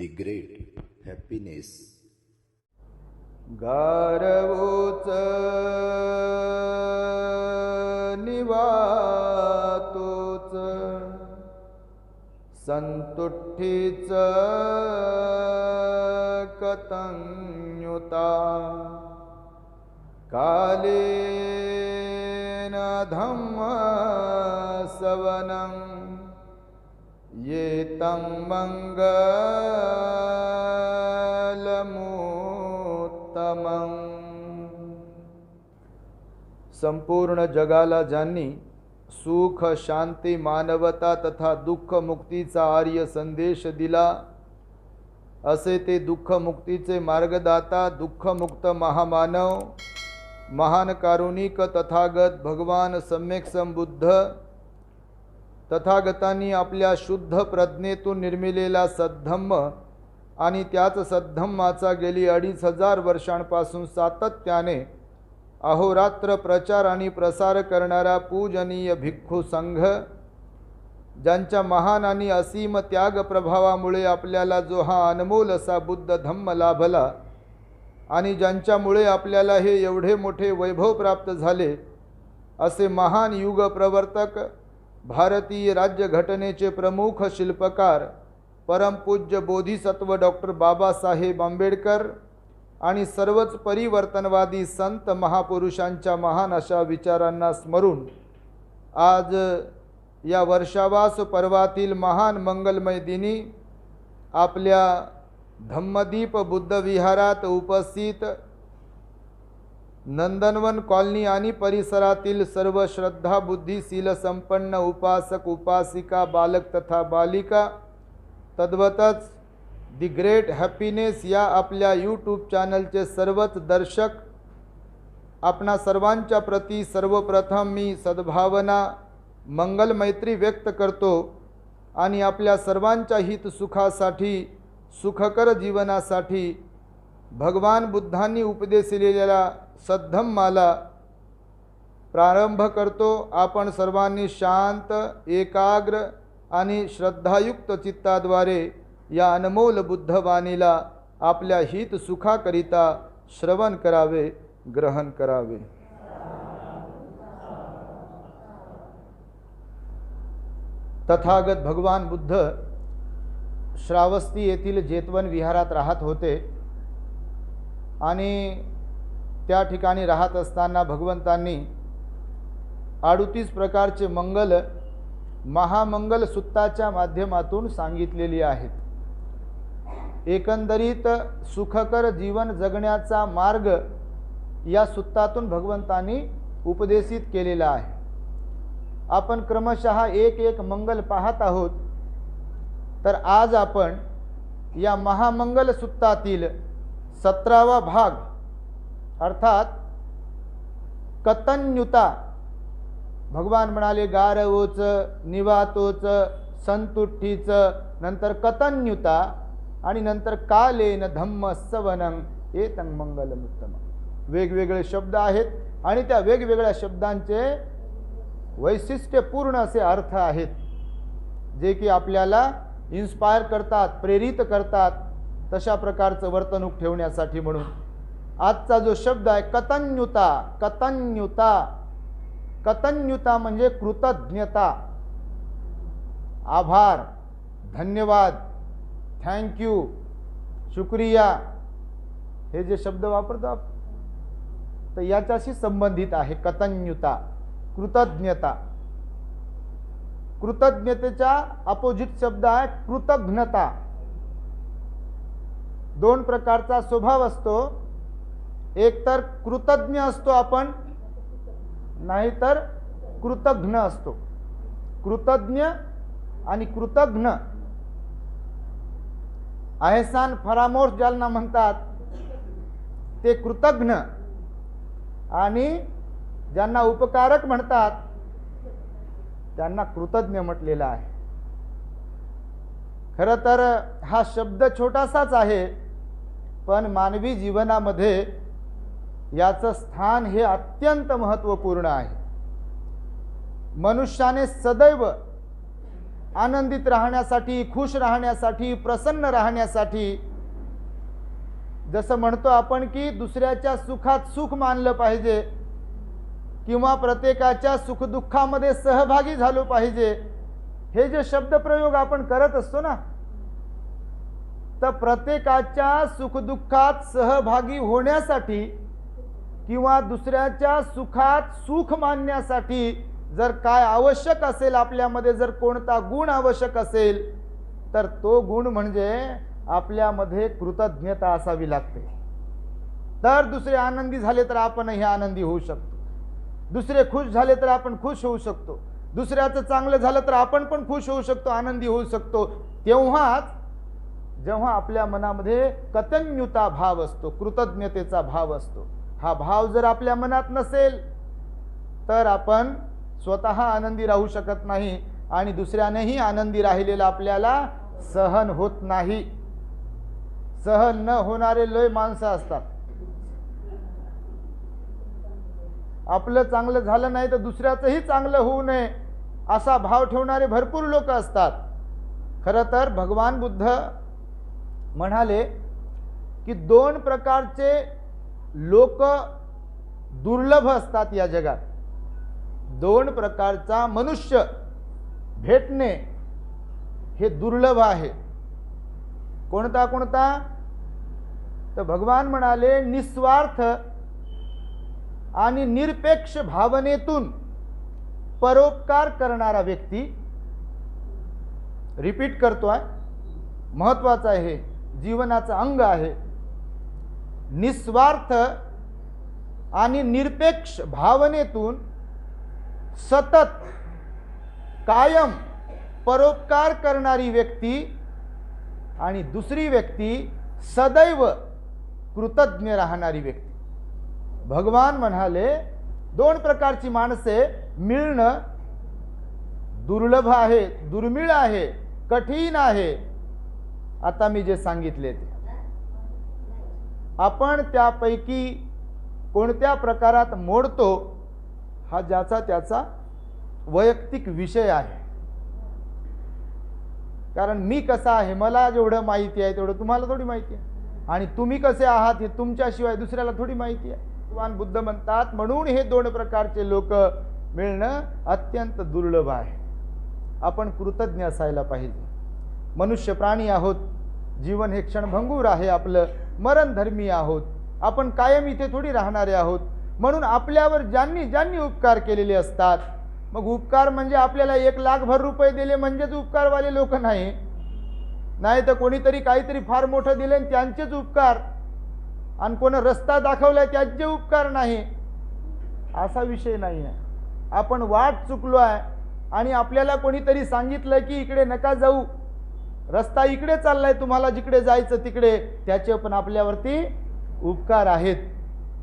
the great happiness. गारवोच निवातोच संतुष्टीच कतन्युता कालेन धम्म सवनं येतं मंगलमुत्तमं. संपूर्ण जगाला ज्यांनी सुख, शांती, मानवता तथा दुःख मुक्तीचा आर्य संदेश दिला, असे ते दुःख मुक्तीचे मार्गदाता, दुःखमुक्त महामानव, महान कारुणिक तथागत भगवान सम्यक संबुद्ध, तथागतांनी आपल्या शुद्ध प्रज्ञेतून निर्मिलेला सद्धम्म आणि त्याच सद्धम्माचा गेली 2500 वर्षांपासून सातत्याने अहोरात्र प्रचार आणि प्रसार करणारा पूजनीय भिक्खू संघ, ज्यांच्या महान आणि असीम त्याग प्रभावामुळे आपल्याला जो हा अनमोल असा बुद्ध धम्म लाभला आणि ज्यांच्यामुळे आपल्याला हे एवढे मोठे वैभव प्राप्त झाले, असे महान युग प्रवर्तक, भारतीय राज्यघटनेचे प्रमुख शिल्पकार, परमपूज्य बोधिसत्व डॉक्टर बाबासाहेब आंबेडकर आणि सर्वच परिवर्तनवादी संत महापुरुषांच्या महान अशा विचारांना स्मरून आज या वर्षावास पर्वातील महान मंगलमय दिनी आपल्या धम्मदीप बुद्ध विहारात उपस्थित नंदनवन कॉलनी आणि परिसरातील सर्व श्रद्धा बुद्धिशील संपन्न उपासक उपासिका, बालक तथा बालिका, तद्वतच दी ग्रेट हॅपीनेस या आपल्या यूट्यूब चॅनलचे सर्वच दर्शक, आपणा सर्वांच्या प्रती सर्वप्रथम मी सद्भावना, मंगल मैत्री व्यक्त करतो आणि आपल्या सर्वांच्या हित सुखासाठी, सुखकर जीवनासाठी भगवान बुद्धांनी उपदेशिलेल्या सद्धम्माला प्रारंभ करतो. आपण सर्वांनी शांत, एकाग्र आणि श्रद्धायुक्त चित्ताद्वारे या अनमोल बुद्धवाणीला आपल्या हित सुखाकरिता श्रवण करावे, ग्रहण करावे. तथागत भगवान बुद्ध श्रावस्ती येथील जेतवन विहारात राहत होते आणि त्या ठिकाणी राहत असताना भगवंतांनी 38 प्रकारचे मंगल महामंगल सुत्ताच्या माध्यमातून सांगितलेली आहेत. एकंदरीत सुखकर जीवन जगण्याचा मार्ग या सुत्तातून भगवंतांनी उपदेशित केलेला आहे. आपण क्रमशः एक एक मंगल पाहत आहोत. तर आज आपण या महामंगल सुत्तातील 17वा भाग अर्थात कतन्युता, भगवान म्हणाले गारवोच निवातोच संतुष्टीच, नंतर कतन्युता आणि नंतर कालेन धम्म सवनं एतं मंगलमुत्तम. वेगवेगळे शब्द आहेत आणि त्या वेगवेगळ्या शब्दांचे वैशिष्ट्यपूर्ण असे अर्थ आहेत, जे की आपल्याला इन्स्पायर करतात, प्रेरित करतात तशा प्रकारचं वर्तणूक ठेवण्यासाठी. म्हणून आजचा जो शब्द आहे कतन्युता, कतन्युता, कतन्युता म्हणजे कृतज्ञता, आभार, धन्यवाद, थँक्यू, शुक्रिया, हे जे शब्द वापरतो तर याच्याशी संबंधित आहे कतन्युता, कृतज्ञता. कृतज्ञतेचा अपोजिट शब्द आहे कृतघ्नता. 2 प्रकारचा स्वभाव असतो. एक तर कृतज्ञ असतो आपण, नाहीतर कृतघ्न असतो. कृतज्ञ आणि कृतघ्न, अहसान फरामोश ज्यांना म्हणतात ते कृतघ्न आणि ज्यांना उपकारक म्हणतात त्यांना कृतज्ञ म्हटलेला आहे. खरं तर हा शब्द छोटासाच आहे, पण मानवी जीवनामध्ये याचं स्थान हे अत्यंत महत्त्वपूर्ण आहे. मनुष्याने सदैव आनंदित राहण्यासाठी, खुश राहण्यासाठी, प्रसन्न राहण्यासाठी, जसं म्हणतो आपण की दुसऱ्याच्या सुखात सुख मानलं पाहिजे किंवा प्रत्येकाच्या सुखदुःखामध्ये सहभागी झालो पाहिजे, हे जे शब्दप्रयोग आपण करत असतो ना, तर प्रत्येकाच्या सुखदुःखात सहभागी होण्यासाठी किंवा दुसऱ्याच्या सुखात सुख मानण्यासाठी जर काय आवश्यक असेल, आपल्यामध्ये जर कोणता गुण आवश्यक असेल, तर तो गुण म्हणजे आपल्यामध्ये कृतज्ञता असावी लागते. तर दुसरे आनंदी झाले तर आपणही आनंदी होऊ शकतो, दुसरे खुश झाले तर आपण खुश होऊ शकतो, दुसऱ्याचं चांगलं झालं तर आपण पण खुश होऊ शकतो, आनंदी होऊ शकतो. तेव्हाच जेव्हा आपल्या मनामध्ये कृतज्ञता भाव असतो, कृतज्ञतेचा भाव असतो, हा भाव जर आपल्या मनात नसेल तर आपण स्वतः आनंदी राहू शकत नाही आणि दुसऱ्यानेही आनंदी राहिलेला आपल्याला सहन होत नाही. सहन न होणारे लय माणसं असतात. आपलं चांगलं झालं नाही तर दुसऱ्याचंही चांगलं होऊ नये असा भाव ठेवणारे भरपूर लोक असतात. खरं तर भगवान बुद्ध म्हणाले की 2 प्रकारचे लोक दुर्लभ असतात या जगात. 2 प्रकारचा मनुष्य भेटणे हे दुर्लभ आहे. कोणता कोणता? तर भगवान म्हणाले निस्वार्थ आणि निरपेक्ष भावनेतून परोपकार करणारा व्यक्ती. रिपीट करतोय, महत्वाचं आहे, हे जीवनाचं अंग आहे. निस्वार्थ आणि निरपेक्ष भावनेतून सतत कायम परोपकार करणारी व्यक्ती आणि दुसरी व्यक्ती सदैव कृतज्ञ राहणारी व्यक्ती. भगवान म्हणाले 2 प्रकारची माणसे मिळणं दुर्लभ आहे, दुर्मिळ आहे, कठीण आहे. आता मी जे सांगितले ते आपण त्यापैकी कोणत्या प्रकारात मोडतो हा ज्याचा त्याचा वैयक्तिक विषय आहे. कारण मी कसा आहे मला जेवढं माहिती आहे तेवढं तुम्हाला थोडी माहिती आहे, आणि तुम्ही कसे आहात हे तुमच्याशिवाय दुसऱ्याला थोडी माहिती आहे. भगवान बुद्ध म्हणतात म्हणून हे 2 प्रकारचे लोक मिळणं अत्यंत दुर्लभ आहे. आपण कृतज्ञ असायला पाहिजे. मनुष्य प्राणी आहोत, जीवन हे क्षणभंगूर आहे, आपलं मरणधर्मी आहोत, आपण कायम इथे थोडी राहणारे आहोत. म्हणून आपल्यावर ज्यांनी उपकार केलेले असतात, मग उपकार म्हणजे आपल्याला 1 लाखभर रुपये दिले म्हणजेच उपकारवाले लोक नाही, नाही तर कोणीतरी काहीतरी फार मोठं दिले त्यांचेच उपकार, आणि कोण रस्ता दाखवलाय त्याचे उपकार नाही, असा विषय नाही आहे. आपण वाट चुकलो आहे आणि आपल्याला कोणीतरी सांगितलं की इकडे नका जाऊ, रस्ता इकडे चाललाय, तुम्हाला जिकडे जायचं तिकडे, त्याचे पण आपल्यावरती उपकार आहेत.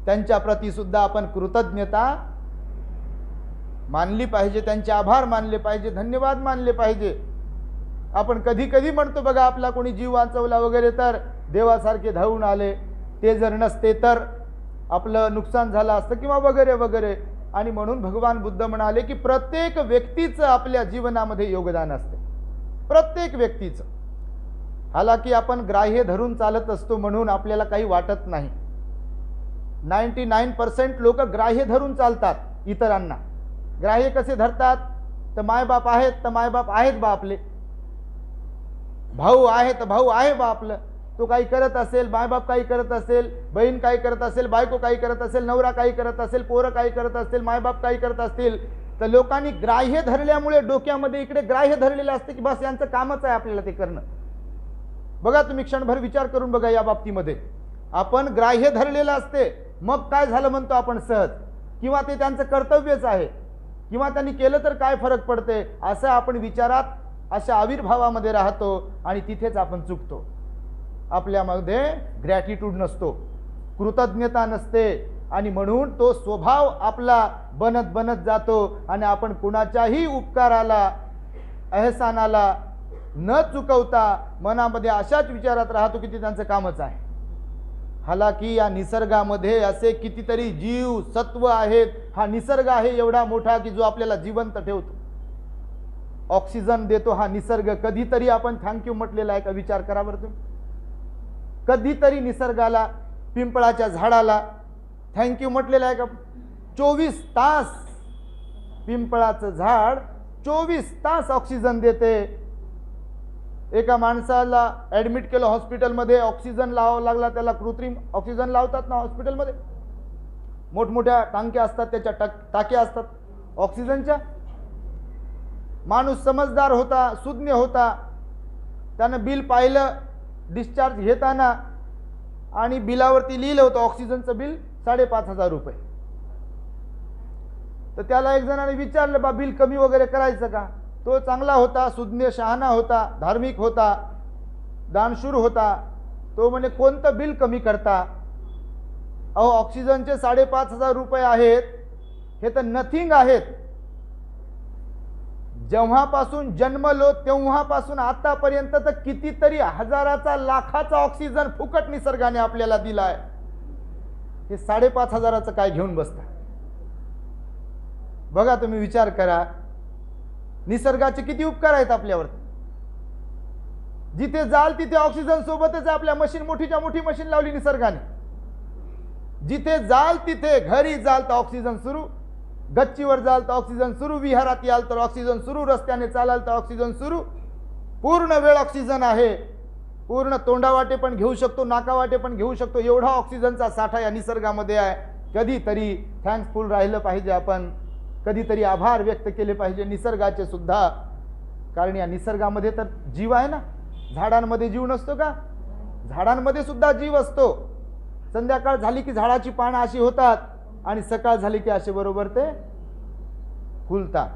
त्यांच्या प्रती सुद्धा आपण कृतज्ञता मानली पाहिजे, त्यांचे आभार मानले पाहिजे, धन्यवाद मानले पाहिजे. आपण कधी कधी म्हणतो बघा, आपला कोणी जीव वाचवला वगैरे तर देवासारखे धावून आले, ते जर नसते तर आपलं नुकसान झालं असतं किंवा वगैरे वगैरे. आणि म्हणून भगवान बुद्ध म्हणाले की प्रत्येक व्यक्तीचं आपल्या जीवनामध्ये योगदान असते, प्रत्येक व्यक्तीचं. हालाकी आपण ग्राह्य धरून चालत असतो म्हणून आपल्याला काही वाटत नाही. 99% लोक ग्राह्य धरून चालतात इतरांना. ग्राह्य कसे धरतात? तर मायबाप आहेत तर मायबाप आहेत बा आपले, भाऊ आहे तर भाऊ आहे बा आपलं, तो काही करत असेल, मायबाप काही करत असेल, बहीण काही करत असेल, बायको काही करत असेल, नवरा काही करत असेल, पोरं काही करत असतील, मायबाप काही करत असतील, तर लोकांनी ग्राह्य धरल्यामुळे डोक्यामध्ये इकडे ग्राह्य धरलेलं असते की बस यांचं कामच आहे आपल्याला ते करणं. बघा तुम्ही क्षणभर विचार करून बघा या बाबतीमध्ये. आपण ग्राह्य धरलेलं असते, मग काय झालं म्हणतो आपण सहज, किंवा ते त्यांचं कर्तव्यच आहे, किंवा त्यांनी केलं तर काय फरक पडते, असं आपण विचारात अशा आविर्भावामध्ये राहतो आणि तिथेच आपण चुकतो. आपल्यामध्ये ग्रॅटिट्यूड नसतो, कृतज्ञता नसते, आणि म्हणून तो स्वभाव आपला बनत बनत जातो आणि आपण कुणाच्याही उपकाराला, अहसानाला न चुकवता मनामध्ये अशाच विचारात राहतो की ते त्यांचं कामच आहे. हालाकी या निसर्गामध्ये असे कितीतरी जीव सत्व आहेत. हा निसर्ग आहे एवढा मोठा की जो आपल्याला जिवंत ठेवतो. ऑक्सिजन देतो हा निसर्ग, कधीतरी आपण थँक्यू म्हटलेला आहे का? विचार करा बरं तुम्ही. कधीतरी निसर्गाला, पिंपळाच्या झाडाला थँक्यू म्हटलेलं आहे का? 24 तास पिंपळाचं झाड 24 तास ऑक्सिजन देते. एका माणसाला ॲडमिट केलं हॉस्पिटलमध्ये, ऑक्सिजन लावावा लागला त्याला. कृत्रिम ऑक्सिजन लावतात ना हॉस्पिटलमध्ये, मोठमोठ्या टांक्या असतात, त्याच्या टाक्या असतात ऑक्सिजनच्या. माणूस समजदार होता, सुज्ञ होता, त्यानं बिल पाहिलं डिस्चार्ज घेताना, आणि बिलावरती लिहिलं होतं ऑक्सिजनचं बिल 5,500 रुपये. तर त्याला एक जणाने विचारलं, बा बिल कमी वगैरे करायचं का? तो चांगला होता, सुज्ञ शहाणा होता, धार्मिक होता, दानशूर होता. तो म्हणे कोणतं बिल कमी करता? अहो ऑक्सिजनचे 5,500 रुपये आहेत, हे तर नथिंग आहेत. जेव्हापासून जन्मलो तेव्हापासून आतापर्यंत तर कितीतरी हजाराचा, लाखाचा ऑक्सिजन फुकट निसर्गाने आपल्याला दिलाय. हे 5,500चं काय घेऊन बसता? बघा तुम्ही, विचार करा, निसर्गाचे किती उपकार आहेत आपल्यावर. जिथे जाल तिथे ऑक्सिजन सोबतच. आपल्या मशीन, मोठीच्या मोठी मशीन लावली निसर्गाने. जिथे जाल तिथे, घरी जाल तर ऑक्सिजन सुरू, गच्चीवर जाल तर ऑक्सिजन सुरू, विहारात याल तर ऑक्सिजन सुरू, रस्त्याने चालाल तर ऑक्सिजन सुरू. पूर्ण वेळ ऑक्सिजन आहे. पूर्ण तोंडावाटे पण घेऊ शकतो, नाकावाटे पण घेऊ शकतो, एवढा ऑक्सिजनचा साठा या निसर्गामध्ये आहे. कधीतरी थँक्सफुल राहिलं पाहिजे आपण, कधीतरी आभार व्यक्त केले पाहिजे निसर्गाचे सुद्धा. कारण या निसर्गामध्ये तर जीव आहे ना. झाडांमध्ये जीव नसतो का? झाडांमध्ये सुद्धा जीव असतो. संध्याकाळ झाली की झाडाची पानं अशी होतात, आणि सकाळ झाली की असे बरोबर ते फुलतात.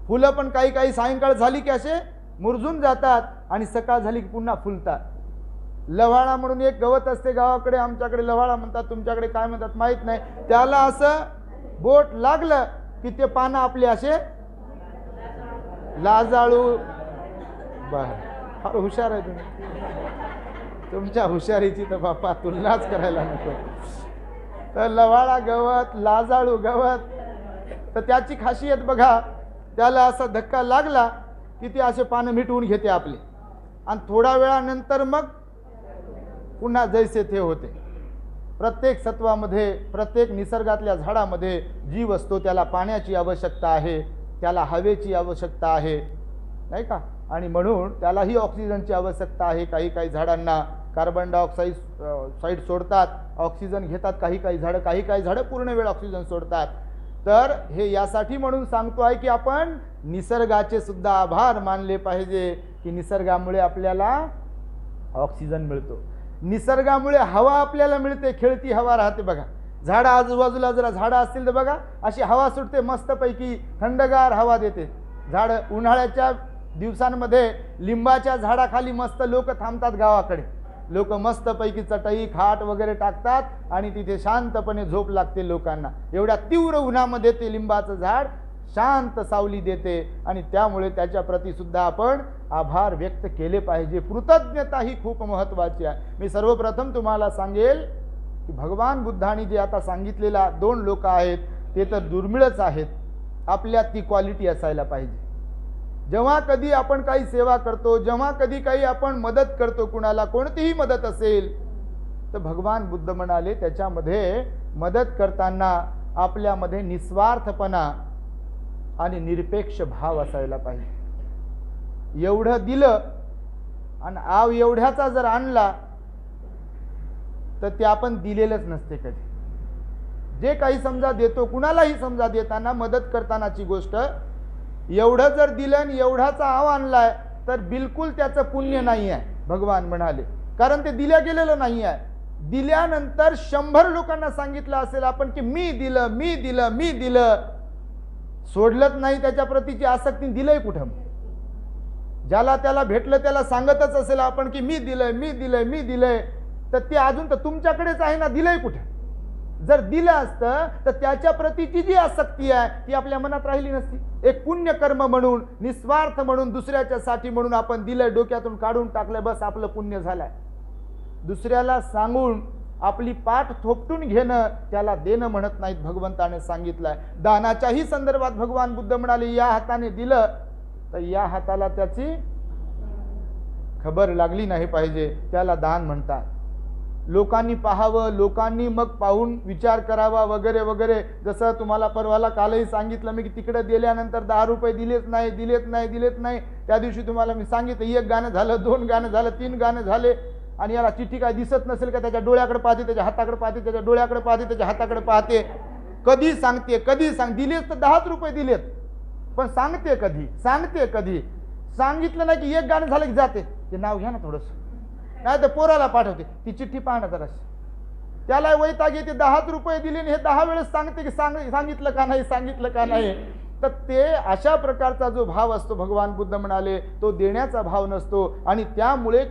फुलं पण काही काही सायंकाळ झाली की असे मुरझून जातात, आणि सकाळ झाली की पुन्हा फुलतात. लव्हाळा म्हणून एक गवत असते गावाकडे, आमच्याकडे लव्हाळा म्हणतात, तुमच्याकडे काय म्हणतात माहीत नाही. त्याला असं बोट लागलं की ते पानं आपले असे लाजाळू. फार हुशार आहे तुम्ही. तुमच्या हुशारीची तर बापा तुलनाच करायला नको. तर लवाळा गवत, लाजाळू गवत, तर त्याची खासियत बघा, त्याला असा धक्का लागला की ते असे पानं मिटवून घेते आपले, आणि थोड्या वेळानंतर मग पुन्हा जैसे ते होते. प्रत्येक सत्वामध्ये, प्रत्येक निसर्गातल्या झाडामध्ये जीव असतो. त्याला पाण्याची आवश्यकता आहे, त्याला हवेची आवश्यकता आहे, नाही का? आणि म्हणून त्यालाही ऑक्सिजनची आवश्यकता आहे. काही काही झाडांना कार्बन डायऑक्साईड सोडतात, ऑक्सिजन घेतात. काही काही झाडं पूर्ण वेळ ऑक्सिजन सोडतात. तर हे यासाठी म्हणून सांगतो आहे की आपण निसर्गाचे सुद्धा आभार मानले पाहिजे, की निसर्गामुळे आपल्याला ऑक्सिजन मिळतो, निसर्गामुळे हवा आपल्याला मिळते, खेळती हवा राहते. बघा, झाडं आजूबाजूला जरा झाडं असतील तर बघा, अशी हवा सुटते मस्तपैकी, थंडगार हवा देते. झाडं उन्हाळ्याच्या दिवसांमध्ये लिंबाच्या झाडाखाली मस्त लोक थांबतात. गावाकडे लोक मस्तपैकी चटई, खाट वगैरे टाकतात, आणि तिथे शांतपणे झोप लागते लोकांना. एवढ्या तीव्र उन्हामध्ये ते लिंबाचं झाड शांत सावली देते, आणि त्यामुळे त्याच्या प्रती सुद्धा आपण आभार व्यक्त केले पाहिजे. कृतज्ञता ही खूप महत्त्वाची आहे. मी सर्वप्रथम तुम्हाला सांगेल की भगवान बुद्धांनी जे आता सांगितलेला 2 लोक आहेत ते तर दुर्मिळच आहेत. आपल्यात ती क्वालिटी असायला पाहिजे. जेव्हा कधी आपण काही सेवा करतो, जेव्हा कधी काही आपण मदत करतो, कुणाला कोणतीही मदत असेल, तर भगवान बुद्ध म्हणाले त्याच्यामध्ये मदत करताना आपल्यामध्ये निस्वार्थपणा आणि निरपेक्ष भाव असायला पाहिजे. एवढं दिलं आणि आव एवढ्याचा जर आणला तर ते आपण दिलेलंच नसते कधी. जे काही समजा देतो, कुणालाही समजा देताना, मदत करतानाची गोष्ट, एवढं जर दिलं आणि एवढाचा आव आणलाय तर बिलकुल त्याचं पुण्य नाही आहे भगवान म्हणाले. कारण ते दिल्या गेलेलं नाही आहे. दिल्यानंतर 100 लोकांना सांगितलं असेल आपण की मी दिलं, मी दिलं, मी दिलं, सोडलंच नाही त्याच्या प्रतीची आसक्ती, दिलंय कुठं? ज्याला त्याला भेटलं त्याला सांगतच असेल आपण की मी दिलंय, मी दिलंय, मी दिलंय, तर ते अजून तर तुमच्याकडेच आहे ना, दिलंय कुठे? जर दिलं असतं तर त्याच्या प्रतीची जी आसक्ती आहे ती आपल्या मनात राहिली नसती. एक पुण्यकर्म म्हणून, निस्वार्थ म्हणून, दुसऱ्याच्यासाठी म्हणून आपण दिलंय, डोक्यातून काढून टाकलं, बस आपलं पुण्य झालंय. दुसऱ्याला सांगून आपली पाठ थोपटून घेणं त्याला देणं म्हणत नाहीत. भगवंताने सांगितलंय. दानाच्याही संदर्भात भगवान बुद्ध म्हणाले, या हाताने दिलं तर या हाताला त्याची खबर लागली नाही पाहिजे, त्याला दान म्हणतात. लोकांनी पाहावं, लोकांनी मग पाहून विचार करावा वगैरे वगैरे. जसं तुम्हाला परवाला कालही सांगितलं मी की तिकडे गेल्यानंतर 10 रुपये दिलेच नाही. त्या दिवशी तुम्हाला मी सांगितलं 1 गाणं झालं, 2 गाणं झालं, 3 गाणं झाले, आणि याला चिठ्ठी काय दिसत नसेल का त्याच्या डोळ्याकडे पाहते, त्याच्या हाताकडे पाहते, त्याच्या डोळ्याकडे पाहते, त्याच्या हाताकडे पाहते. कधी सांगते, कधी दिलेत तर 10 रुपये दिलेत, पण सांगते कधी सांगितलं नाही की 1 गाणं झालं की जाते, ते नाव घ्या ना थोडंसं, नाही तर पोराला पाठवते, ती चिठ्ठी पाहणं जराशी. त्याला वैताग येते, 10 रुपये दिले हे 10 वेळेस सांगते की सांगितलं का नाही. तर ते अशा प्रकारचा जो भाव असतो, भगवान बुद्ध म्हणाले तो देण्याचा भाव नसतो. आणि त्यामुळे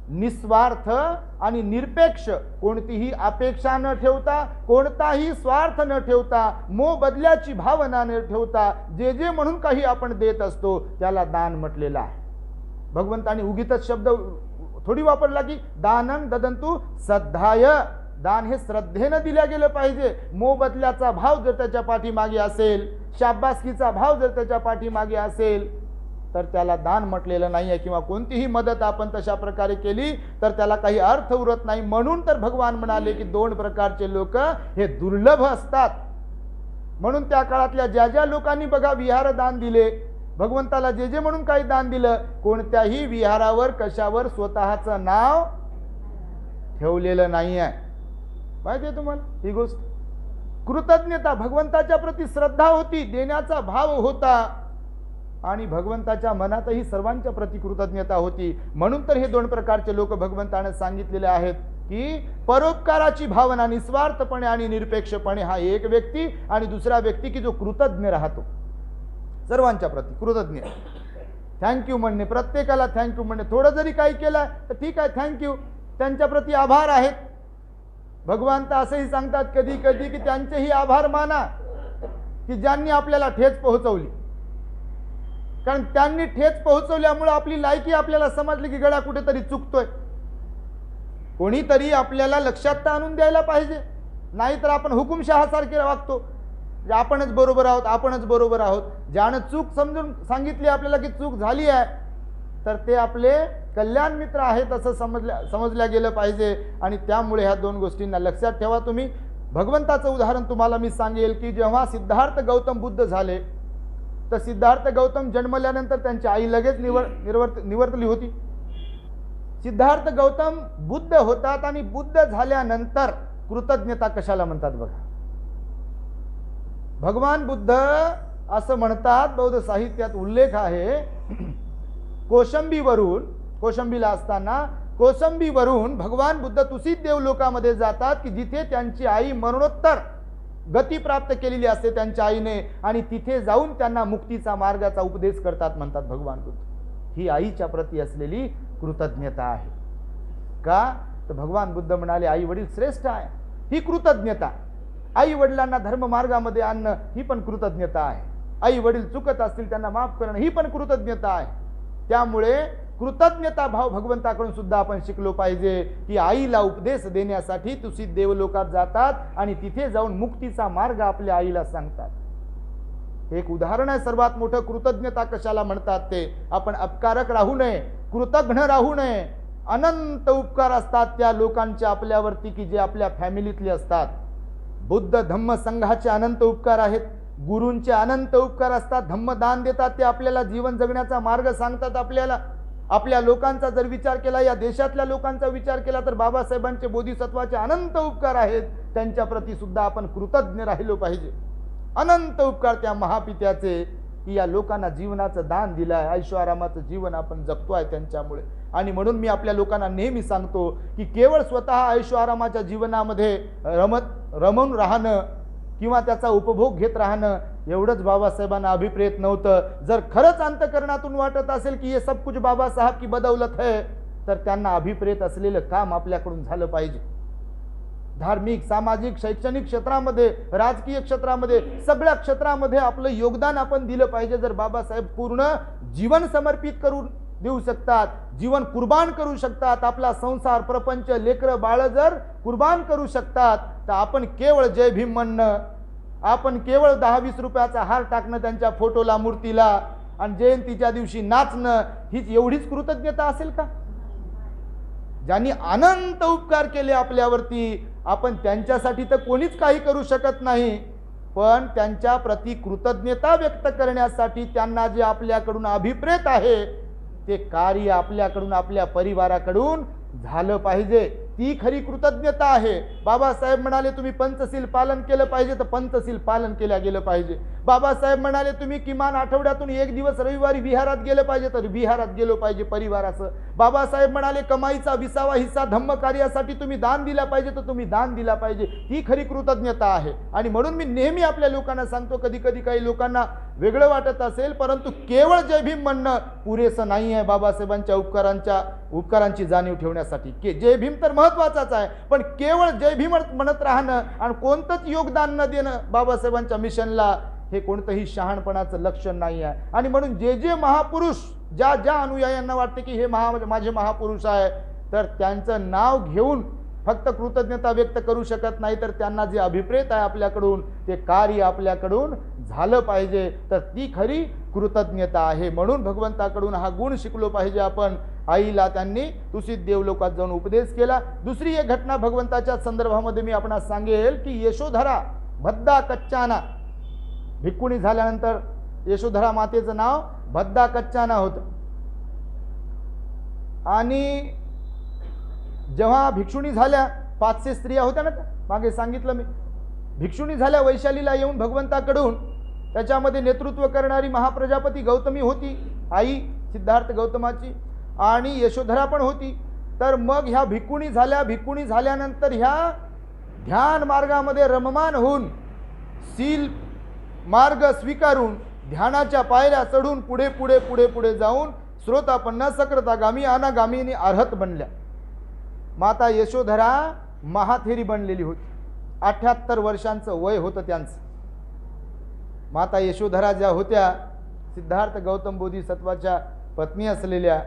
निस्वार्थ आणि निरपेक्ष, कोणतीही अपेक्षा न ठेवता, कोणताही स्वार्थ न ठेवता, मोबदल्याची भावना न ठेवता जे जे म्हणून काही आपण देत असतो त्याला दान म्हटलेलं आहे. भगवंतांनी उगीतच शब्द थोडी वापरला की दानं ददंतु श्रद्धाय, दान हे श्रद्धेनं दिल्या गेलं पाहिजे. मोबदल्याचा भाव जर त्याच्या पाठीमागे असेल, शाबासकीचा भाव जर त्याच्या पाठीमागे असेल तर त्याला दान म्हटलेलं नाही आहे. किंवा कोणतीही मदत आपण तशा प्रकारे केली तर त्याला काही अर्थ उरत नाही. म्हणून तर भगवान म्हणाले की 2 प्रकारचे लोक हे दुर्लभ असतात. म्हणून त्या काळातल्या ज्या लोकांनी बघा विहार दान दिले, भगवंताला जे जे म्हणून काही दान दिलं, कोणत्याही विहारावर कशावर स्वतःचं नाव ठेवलेलं नाही आहे. माहिती आहे तुम्हाला ही गोष्ट. कृतज्ञता, भगवंताच्या प्रती श्रद्धा होती, देण्याचा भाव होता, आणि भगवंताच्या मनातही सर्वांच्या प्रती कृतज्ञता होती. म्हणून तर हे 2 प्रकारचे लोक भगवंताने सांगितलेले आहेत की परोपकाराची भावना निस्वार्थपणे आणि निरपेक्षपणे हा एक व्यक्ती, आणि दुसरा व्यक्ती की जो कृतज्ञ राहतो, सर्वांच्या प्रती कृतज्ञ, थँक्यू म्हणणे, प्रत्येकाला थँक्यू म्हणणे. थोडं जरी काही केलं तर ठीक आहे थँक्यू, त्यांच्या प्रती आभार आहेत. भगवान तर असंही सांगतात कधी कधी की त्यांचेही आभार माना की ज्यांनी आपल्याला ठेच पोहोचवली. कारण त्यांनी ठेच पोहोचवल्यामुळे आपली लायकी आपल्याला समजली की गड्या कुठेतरी चुकतोय. कोणीतरी आपल्याला लक्षात तर आणून द्यायला पाहिजे, नाहीतर आपण हुकुमशहासारखे वागतो, आपणच बरोबर आहोत. ज्यानं चूक समजून सांगितली आपल्याला की चूक झाली आहे तर ते आपले कल्याण मित्र आहेत असं समजल्या गेलं पाहिजे. आणि त्यामुळे ह्या 2 गोष्टींना लक्षात ठेवा तुम्ही. भगवंताचं उदाहरण तुम्हाला मी सांगेल की जेव्हा सिद्धार्थ गौतम बुद्ध झाले तर सिद्धार्थ गौतम जन्मल्यानंतर त्यांची आई लगेच निवर्तली होती. सिद्धार्थ गौतम बुद्ध होतात आणि बुद्ध झाल्यानंतर कृतज्ञता कशाला म्हणतात बघा. भगवान बुद्ध असं म्हणतात, बौद्ध साहित्यात उल्लेख आहे, कोशंबीला असताना कोसंबीवरून भगवान बुद्ध तुसित देवलोकामध्ये जातात की जिथे त्यांची आई मरणोत्तर गती प्राप्त केलेली असते त्यांच्या आईने, आणि तिथे जाऊन त्यांना मुक्तीचा मार्गाचा उपदेश करतात म्हणतात भगवान बुद्ध. ही आईच्या प्रती असलेली कृतज्ञता आहे. का तर भगवान बुद्ध म्हणाले आई वडील श्रेष्ठ आहे, ही कृतज्ञता. आई वडिलांना धर्म मार्गामध्ये आणणं ही पण कृतज्ञता आहे. आई वडील चुकत असतील त्यांना माफ करणं ही पण कृतज्ञता आहे. त्यामुळे कृतज्ञता भाव भगवंताकडून सुद्धा आपण शिकलो पाहिजे की आईला उपदेश देण्यासाठी तुसित देवलोकात जातात आणि तिथे जाऊन मुक्तीचा मार्ग आपल्या आईला सांगतात. एक उदाहरण आहे सर्वात मोठं. कृतज्ञता कशाला म्हणतात ते आपण अपकारक राहू नये, कृतज्ञ राहू नये. अनंत उपकार असतात त्या लोकांच्या आपल्यावरती की जे आपल्या फॅमिलीतले असतात. बुद्ध धम्म संघाचे अनंत उपकार आहेत, गुरूंचे अनंत उपकार असतात. धम्मदान देतात, ते आपल्याला जीवन जगण्याचा मार्ग सांगतात. आपल्या लोकांचा जर विचार केला, या देशातल्या लोकांचा विचार केला तर बाबासाहेबांचे बोधिसत्वाचे अनंत उपकार आहेत. त्यांच्या प्रती सुद्धा आपण कृतज्ञ राहिलो पाहिजे. अनंत उपकार त्या महापित्याचे की या लोकांना जीवनाचं दान दिलं आहे, ऐशोआरामाचं जीवन आपण जगतो आहे त्यांच्यामुळे. आणि म्हणून मी आपल्या लोकांना नेहमी सांगतो की केवळ स्वतः ऐशोआरामाच्या जीवनामध्ये रमून राहणं किंवा त्याचा उपभोग घेत राहणं एवढंच बाबासाहेबांना अभिप्रेत नव्हतं. जर खरंच अंतकरणातून वाटत असेल की हे सब कुछ बाबा साहब की बदौलत है तर त्यांना अभिप्रेत असलेलं काम आपल्याकडून झालं पाहिजे. धार्मिक, सामाजिक, शैक्षणिक क्षेत्रामध्ये, राजकीय क्षेत्रामध्ये, सगळ्या क्षेत्रामध्ये आपलं योगदान आपण दिलं पाहिजे. जर बाबासाहेब पूर्ण जीवन समर्पित करून देऊ शकतात, जीवन कुर्बान करू शकतात, आपला संसार, प्रपंच, लेकरं बाळ जर कुर्बान करू शकतात तर आपण केवळ जय भीम म्हणणं, आपण केवळ 10-20 रुपयाचा हार टाकणं त्यांच्या फोटोला, मूर्तीला, आणि जयंतीच्या दिवशी नाचणं हीच एवढीच कृतज्ञता असेल का? ज्यांनी अनंत उपकार केले आपल्यावरती, आपण त्यांच्यासाठी तर कोणीच काही करू शकत नाही, पण त्यांच्या प्रति कृतज्ञता व्यक्त करण्यासाठी त्यांना जे आपल्याकडून अभिप्रेत आहे ते कार्य आपल्याकडून, आपल्या परिवाराकडून झालं पाहिजे. ती खरी कृतज्ञता आहे. बाबासाहेब म्हणाले तुम्ही पंचशील पालन केलं पाहिजे, तर पंचशील पालन केलं गेलं पाहिजे. बाबासाहेब म्हणाले तुम्ही किमान आठवड्यातून एक दिवस रविवारी विहारात गेलं पाहिजे, तर विहारात गेलो पाहिजे परिवारासह. बाबासाहेब म्हणाले कमाईचा 20वा हिस्सा धम्म कार्यासाठी तुम्ही दान दिला पाहिजे, तर तुम्ही दान दिला पाहिजे. ही खरी कृतज्ञता आहे. आणि म्हणून मी नेहमी आपल्या लोकांना सांगतो, कधी कधी काही लोकांना वेगळं वाटत असेल, परंतु केवळ जय भीम म्हणणं पुरेसं नाही आहे बाबासाहेबांच्या उपकारांची जाणीव ठेवण्यासाठी. जय भीम तर महत्वाचाच आहे, पण केवळ जय भीम म्हणत राहणं आणि कोणतंच योगदान न देणं बाबासाहेबांच्या मिशनला हे कोणतंही शहाणपणाचं लक्षण नाही आहे. आणि म्हणून जे जे महापुरुष ज्या ज्या अनुयायांना वाटते की हे माझे महापुरुष आहे, तर त्यांचं नाव घेऊन फक्त कृतज्ञता व्यक्त करू शकत नाही, तर त्यांना जे अभिप्रेत आहे आपल्याकडून ते कार्य आपल्याकडून झालं पाहिजे, तर ती खरी कृतज्ञता आहे. म्हणून भगवंताकडून हा गुण शिकलो पाहिजे आपण. आईला त्यांनी तुसित देवलोकात जाऊन उपदेश केला. दुसरी एक घटना भगवंताच्या संदर्भामध्ये मी आपणास सांगेल की यशोधरा भद्दा कच्चाना, भिक्खुणी झाल्यानंतर यशोधरा मातेचं नाव भद्दा कच्चाना होतं. आणि जेव्हा भिक्षुणी झाल्या, 500 स्त्रिया होत्या ना, मागे सांगितलं मी, भिक्षुणी झाल्या वैशालीला येऊन भगवंताकडून, त्याच्यामध्ये नेतृत्व करणारी महाप्रजापती गौतमी होती, आई सिद्धार्थ गौतमाची, आणि यशोधरा पण होती. तर मग ह्या भिक्खुणी झाल्या. भिक्खुणी झाल्यानंतर ह्या ध्यान मार्गामध्ये रममान होऊन सील मार्ग स्वीकारून ध्यानाच्या पायऱ्या चढून पुढे पुढे पुढे पुढे जाऊन श्रोतापन्न सकृतागामी अनागामीने अर्हत बनल्या. माता यशोधरा महाथेरी बनलेली होती. 78 वर्षांचं वय होतं त्यांचं. माता यशोधरा ज्या होत्या सिद्धार्थ गौतम बोधिसत्वाच्या पत्नी असलेल्या,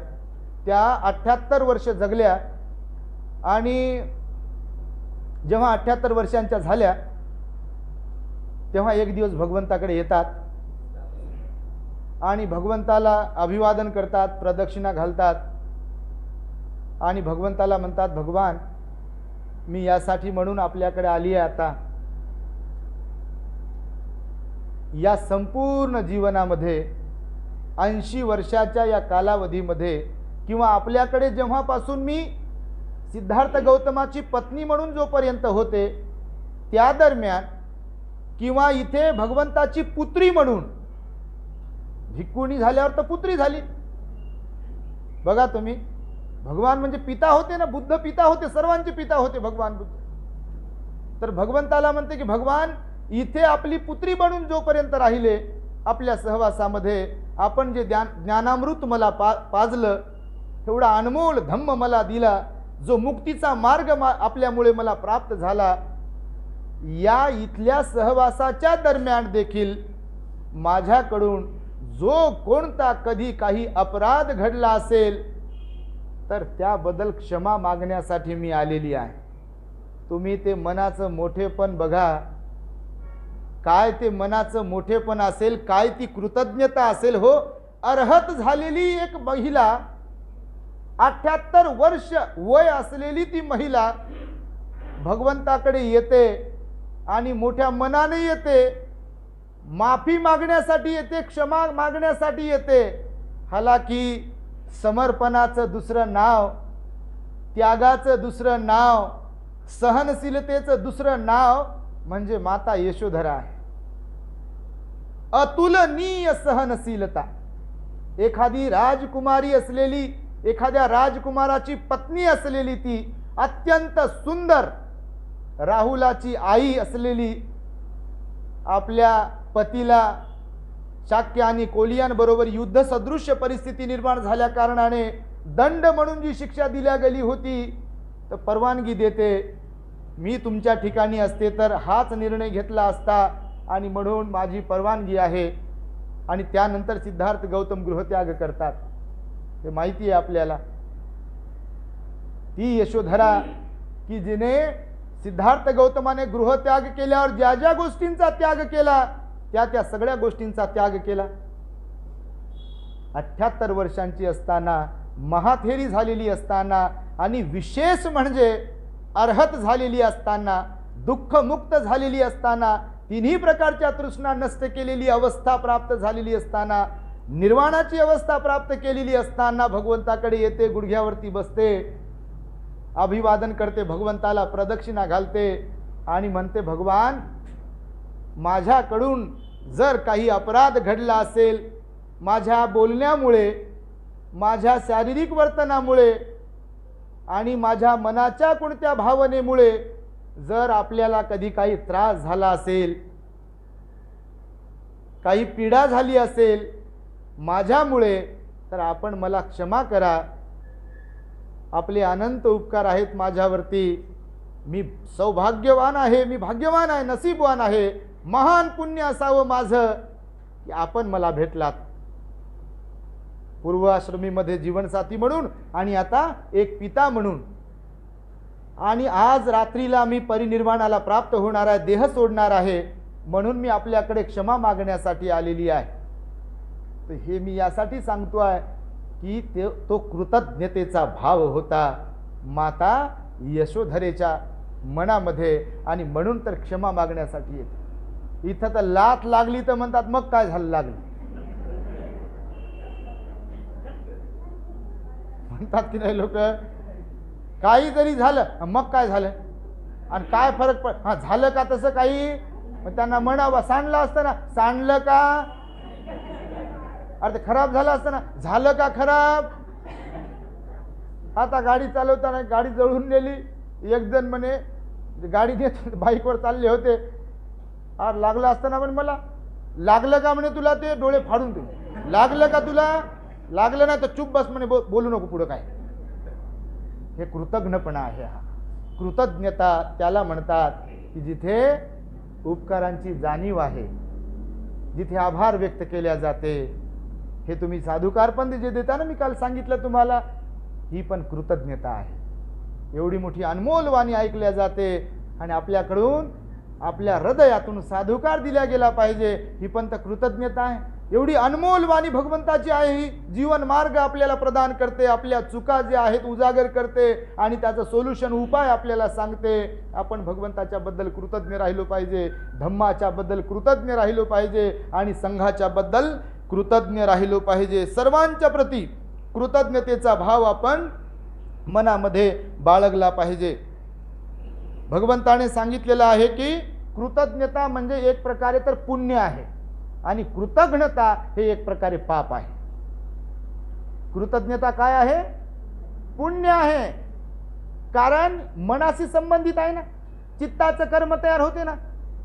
त्या 78 वर्ष जगल्या. आणि जेव्हा 78 वर्षांच्या झाल्या तेव्हा एक दिवस भगवंताकडे येतात आणि भगवंताला अभिवादन करतात, प्रदक्षिणा घालतात आणि भगवंताला म्हणतात, भगवान मी यासाठी म्हणून आपल्याकडे आली आहे. आता या संपूर्ण जीवनामध्ये 80 वर्षाच्या या कालावधीमध्ये, किंवा आपल्याकडे जेव्हापासून मी सिद्धार्थ गौतमाची पत्नी म्हणून जोपर्यंत होते त्या दरम्यान, किंवा इथे भगवंताची पुत्री म्हणून, भिक्खुणी झाल्यावर तर पुत्री झाली. बघा तुम्ही, भगवान म्हणजे पिता होते ना, बुद्ध पिता होते, सर्वांचे पिता होते भगवान बुद्ध. तर भगवंताला म्हणते की भगवान इथे आपली पुत्री बनून जोपर्यंत राहिले आपल्या सहवासामध्ये, आपण जे ज्ञानामृत मला पाजलं, एवढा अनमोल धम्म मला दिला, जो मुक्तीचा मार्ग आपल्यामुळे मला प्राप्त झाला, या इथल्या सहवासाच्या दरम्यान देखील माझ्याकडून जो कोणता कधी काही अपराध घडला असेल तर त्याबद्दल क्षमा मागण्यासाठी मी आलेली आहे. तुम्ही ते मनाचं मोठेपण बघा, काय ते मनाचं मोठेपण असेल, काय ती कृतज्ञता असेल. हो, अर्हत झालेली एक महिला, 78 वर्ष वय असलेली ती महिला भगवंताकडे येते आणि मोठ्या मनाने येते, माफी मागण्यासाठी येते, क्षमा मागण्यासाठी येते. हालाकी समर्पणाचं दुसरं नाव, त्यागाचं दुसरं नाव, सहनशीलतेचं दुसरं नाव म्हणजे माता यशोधरा आहे. अतुलनीय सहनशीलता. एखादी राजकुमारी असलेली, एखाद्या राजकुमाराची पत्नी असलेली ती, अत्यंत सुंदर राहुलाची आई असलेली, आपल्या पतीला शाक्य आणि कोलियांबरोबर युद्ध सदृश्य परिस्थिती निर्माण झाल्या कारणाने दंड म्हणून जी शिक्षा दिल्या गेली होती, तर परवानगी देते, मी तुमच्या ठिकाणी असते तर हाच निर्णय घेतला असता आणि म्हणून माझी परवानगी आहे. आणि त्यानंतर सिद्धार्थ गौतम गृहत्याग करतात. हे माहिती आहे आपल्याला. ती यशोधरा की जिने सिद्धार्थ गौतमाने गृहत्याग केल्यावर ज्या ज्या गोष्टींचा त्याग केला त्या त्या सगळ्या गोष्टींचा त्याग केला. 78 वर्षांची असताना, महाथेरी झालेली असताना आणि विशेष म्हणजे अर्हत झालेली असताना, दुःखमुक्त झालेली असताना, तिन्ही प्रकारच्या तृष्णा नष्ट केलेली अवस्था प्राप्त झालेली असताना, निर्वाणाची अवस्था प्राप्त केलेली असताना भगवंताकडे येते, गुडघ्यावरती बसते, अभिवादन करते, भगवंताला प्रदक्षिणा घालते आणि म्हणते, भगवान माझ्याकडून जर काही अपराध घडला असेल, माझ्या बोलण्यामुळे, माझ्या शारीरिक वर्तनामुळे आणि माझ्या मनाच्या कोणत्या भावनेमुळे जर आपल्याला कधी काही त्रास झाला असेल, काही पीडा झाली असेल माझ्यामुळे, तर आपण मला क्षमा करा. आपले अनंत उपकार आहेत माझ्यावरती. मी सौभाग्यवान आहे, मी भाग्यवान आहे, नसीबवान आहे. महान पुण्य असावं माझं की आपण मला भेटलात, पूर्वाश्रमीमध्ये जीवनसाथी म्हणून आणि आता एक पिता म्हणून. आणि आज रात्रीला मी परिनिर्वाणाला प्राप्त होणार आहे, देह सोडणार आहे, म्हणून मी आपल्याकडे क्षमा मागण्यासाठी आलेली आहे. तर हे मी यासाठी सांगतो आहे की तो कृतज्ञतेचा भाव होता माता यशोधरेच्या मनामध्ये, आणि म्हणून तर क्षमा मागण्यासाठी येते. इथं तर लाथ लागली तर म्हणतात मग काय झालं लागली, म्हणतात की नाही लोक, काही जरी झालं मग काय झालं आणि काय फरक झालं का तसं काही. मग त्यांना म्हणावं, सांडलं असतं ना, सांडलं का, अरे ते खराब झालं असतं ना, झालं का खराब. आता गाडी चालवताना गाडी जळून गेली, एक जण म्हणे गाडी नेत बाईकवर चालले होते, अरे लागलं असतं ना म्हणे मला. लागलं का म्हणे तुला, ते डोळे फाडून दे, लागलं का तुला, लागलं नाही तर चुप बस म्हणे, बोलू नको पुढं काय. हे कृतज्ञपणा आहे. हा कृतज्ञता त्याला म्हणतात की जिथे उपकारांची जाणीव आहे, जिथे आभार व्यक्त केल्या जाते. हे तुम्ही साधुकार पण जे देता ना, मी काल सांगितलं तुम्हाला, ही पण कृतज्ञता आहे. एवढी मोठी अनमोल वाणी ऐकल्या जाते आणि आपल्याकडून आपल्या हृदयातून साधुकार दिला गेला पाहिजे, ही पण तर कृतज्ञता आहे. एवढी अनमोल वाणी भगवंताची आहे. ही जीवन मार्ग आपल्याला प्रदान करते, आपल्या चुका ज्या आहेत उजागर करते आणि त्याचं सोल्युशन उपाय आपल्याला सांगते. आपण भगवंताच्या बद्दल कृतज्ञ राहिलो पाहिजे, धम्माच्या बद्दल कृतज्ञ राहिलो पाहिजे आणि संघाच्या बद्दल कृतज्ञ राहिलो पाहिजे. सर्वांच्या प्रती कृतज्ञतेचा भाव आपण मनामध्ये बाळगला पाहिजे. भगवंताने सांगितलेलं आहे की कृतज्ञता म्हणजे एक प्रकारे तर पुण्य आहे आणि कृतज्ञता हे एक प्रकारे पाप आहे. कृतज्ञता काय आहे, पुण्य आहे, कारण मनाशी संबंधित आहे ना, चित्ताचं कर्म तयार होते ना.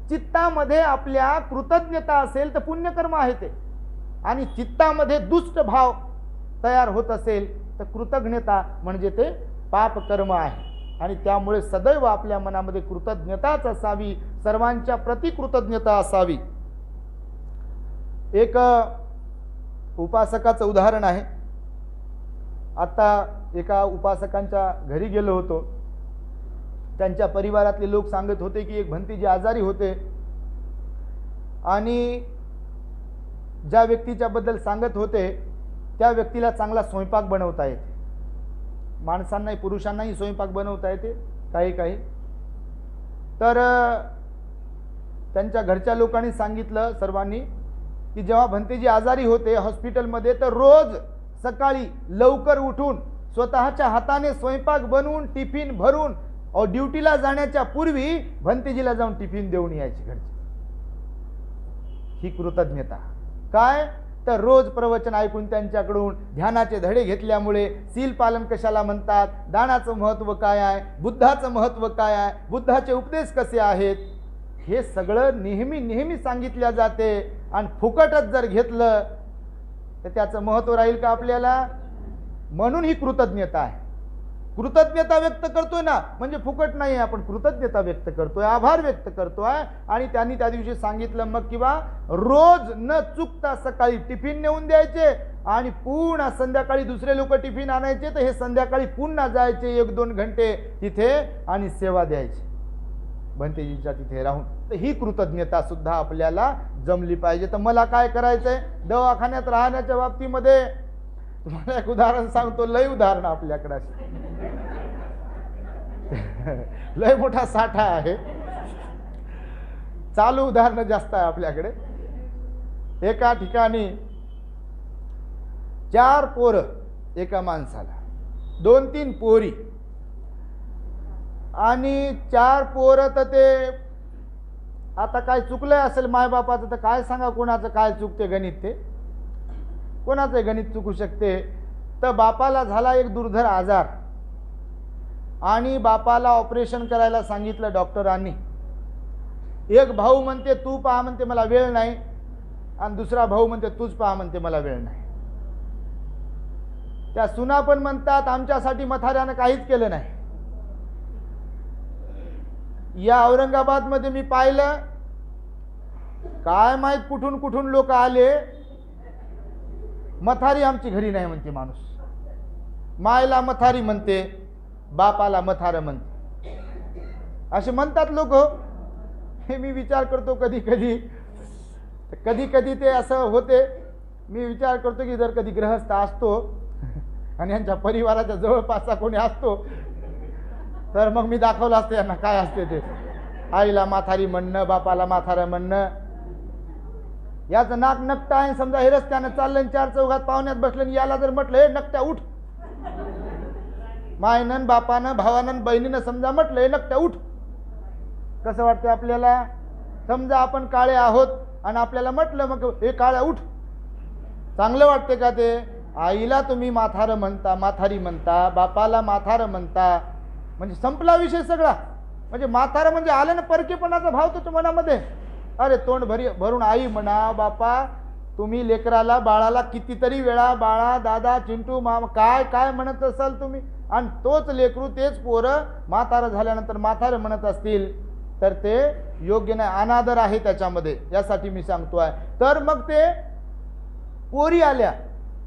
चित्तामध्ये आपल्या कृतज्ञता असेल तर पुण्यकर्म आहे ते, आणि चित्तामध्ये दुष्ट भाव तयार होत असेल तर कृतज्ञता म्हणजे ते पाप कर्म आहे. आणि त्यामुळे सदैव आपल्या मनामध्ये कृतज्ञताच असावी, सर्वांच्या प्रति कृतज्ञता असावी. एक उपासकाचं उदाहरण आहे. आता एका उपासकांच्या घरी गेलो होतो. त्यांच्या परिवारातले लोक सांगत होते की एक भंतीजी आजारी होते आणि ज्या व्यक्तीच्या बद्दल सांगत होते त्या व्यक्तीला चांगला स्वयंपाक बनवता येते. माणसांनाही पुरुषांनाही स्वयंपाक बनवता येते काही काही. तर त्यांच्या घरच्या लोकांनी सांगितलं सर्वांनी की जेव्हा भंतेजी आजारी होते हॉस्पिटलमध्ये, तर रोज सकाळी लवकर उठून स्वतःच्या हाताने स्वयंपाक बनवून टिफिन भरून ड्युटीला जाण्याच्या पूर्वी भंतेजीला जाऊन टिफिन देऊन यायची घरची. ही कृतज्ञता. काय तर रोज प्रवचन ऐकून त्यांच्याकडून ध्यानाचे धडे घेतल्यामुळे सील पालन कशाला म्हणतात, दानाचं महत्त्व काय आहे, बुद्धाचं महत्त्व काय आहे, बुद्धाचे उपदेश कसे आहेत, हे सगळं नेहमी नेहमी सांगितल्या जाते. आणि फुकटच जर घेतलं तर त्याचं महत्त्व राहील का आपल्याला. म्हणून ही कृतज्ञता आहे. कृतज्ञता व्यक्त करतोय ना म्हणजे फुकट नाही आहे, आपण कृतज्ञता व्यक्त करतोय, आभार व्यक्त करतोय. आणि त्यांनी त्या दिवशी सांगितलं मग किंवा रोज न चुकता सकाळी टिफिन नेऊन द्यायचे आणि पुन्हा संध्याकाळी दुसरे लोक टिफिन आणायचे, तर हे संध्याकाळी पुन्हा जायचे 1-2 घंटे तिथे आणि सेवा द्यायची भंतेजीच्या तिथे राहून. तर ही कृतज्ञता सुद्धा आपल्याला जमली पाहिजे. तर मला काय करायचंय, दवाखान्यात राहण्याच्या बाबतीमध्ये तुम्हाला एक उदाहरण सांगतो. लय उदाहरण आपल्याकडे लय मोठा साठा आहे, चालू उदाहरणं जास्त आहे आपल्याकडे. एका ठिकाणी 4 पोरं एका माणसाला, 2-3 पोरी, आणि 4 पोरं. तर ते आता काय चुकलंय असेल मायबापाचं, तर काय सांगा कोणाचं काय चुकते गणित, ते कोणाचं गणित चुकू शकते. तर बापाला झाला एक दुर्धर आजार आणि बापाला ऑपरेशन करायला सांगितलं डॉक्टरांनी. एक भाऊ म्हणते तू पहा म्हणते मला वेळ नाही, आणि दुसरा भाऊ म्हणते तूच पहा म्हणते मला वेळ नाही. त्या सुना पण म्हणतात आमच्यासाठी म्हाताऱ्यानं काहीच केलं नाही. या औरंगाबादमध्ये मी पाहिलं, काय माहित कुठून कुठून लोक आले, मथारी आमची घरी नाही म्हणते माणूस. मायला मथारी म्हणते, बापाला मथार म्हणते, असे म्हणतात लोक. हे मी विचार करतो कधी कधी ते असं होते. मी विचार करतो की जर कधी गृहस्थ असतो आणि यांच्या परिवाराच्या जवळपासचा कोणी असतो, तर मग मी दाखवलं असतं यांना काय असते ते. आईला माथारी म्हणणं, बापाला माथारा म्हणणं. याचं नाक नकटा आहे, समजा हे रस्त्यानं चाललं 4 चौघात पाहुण्यात बसलं, याला जर म्हटलं हे नकट्या उठ, मायनं बापानं भावानं बहिणीनं समजा म्हटलं हे नकट्या उठ, कसं वाटतं आपल्याला. समजा आपण काळे आहोत आणि आपल्याला म्हटलं मग हे काळ्या उठ, चांगलं वाटते का ते. आईला तुम्ही माथार म्हणता, माथारी म्हणता, बापाला माथार म्हणता, म्हणजे संपला विषय सगळा. म्हणजे माथार म्हणजे आलं ना परकेपणाचा भाव तुमच्या मनामध्ये. अरे तोंड भरून आई म्हणा, बापा तुम्ही लेकराला बाळाला कितीतरी वेळा बाळा, दादा, चिंटू, मामा काय काय म्हणत असाल तुम्ही, आणि तोच लेकरू तेच पोरं म्हातारं झाल्यानंतर म्हातारं म्हणत असतील तर ते योग्य नाही, अनादर आहे त्याच्यामध्ये. यासाठी मी सांगतोय. तर मग ते पोरी आल्या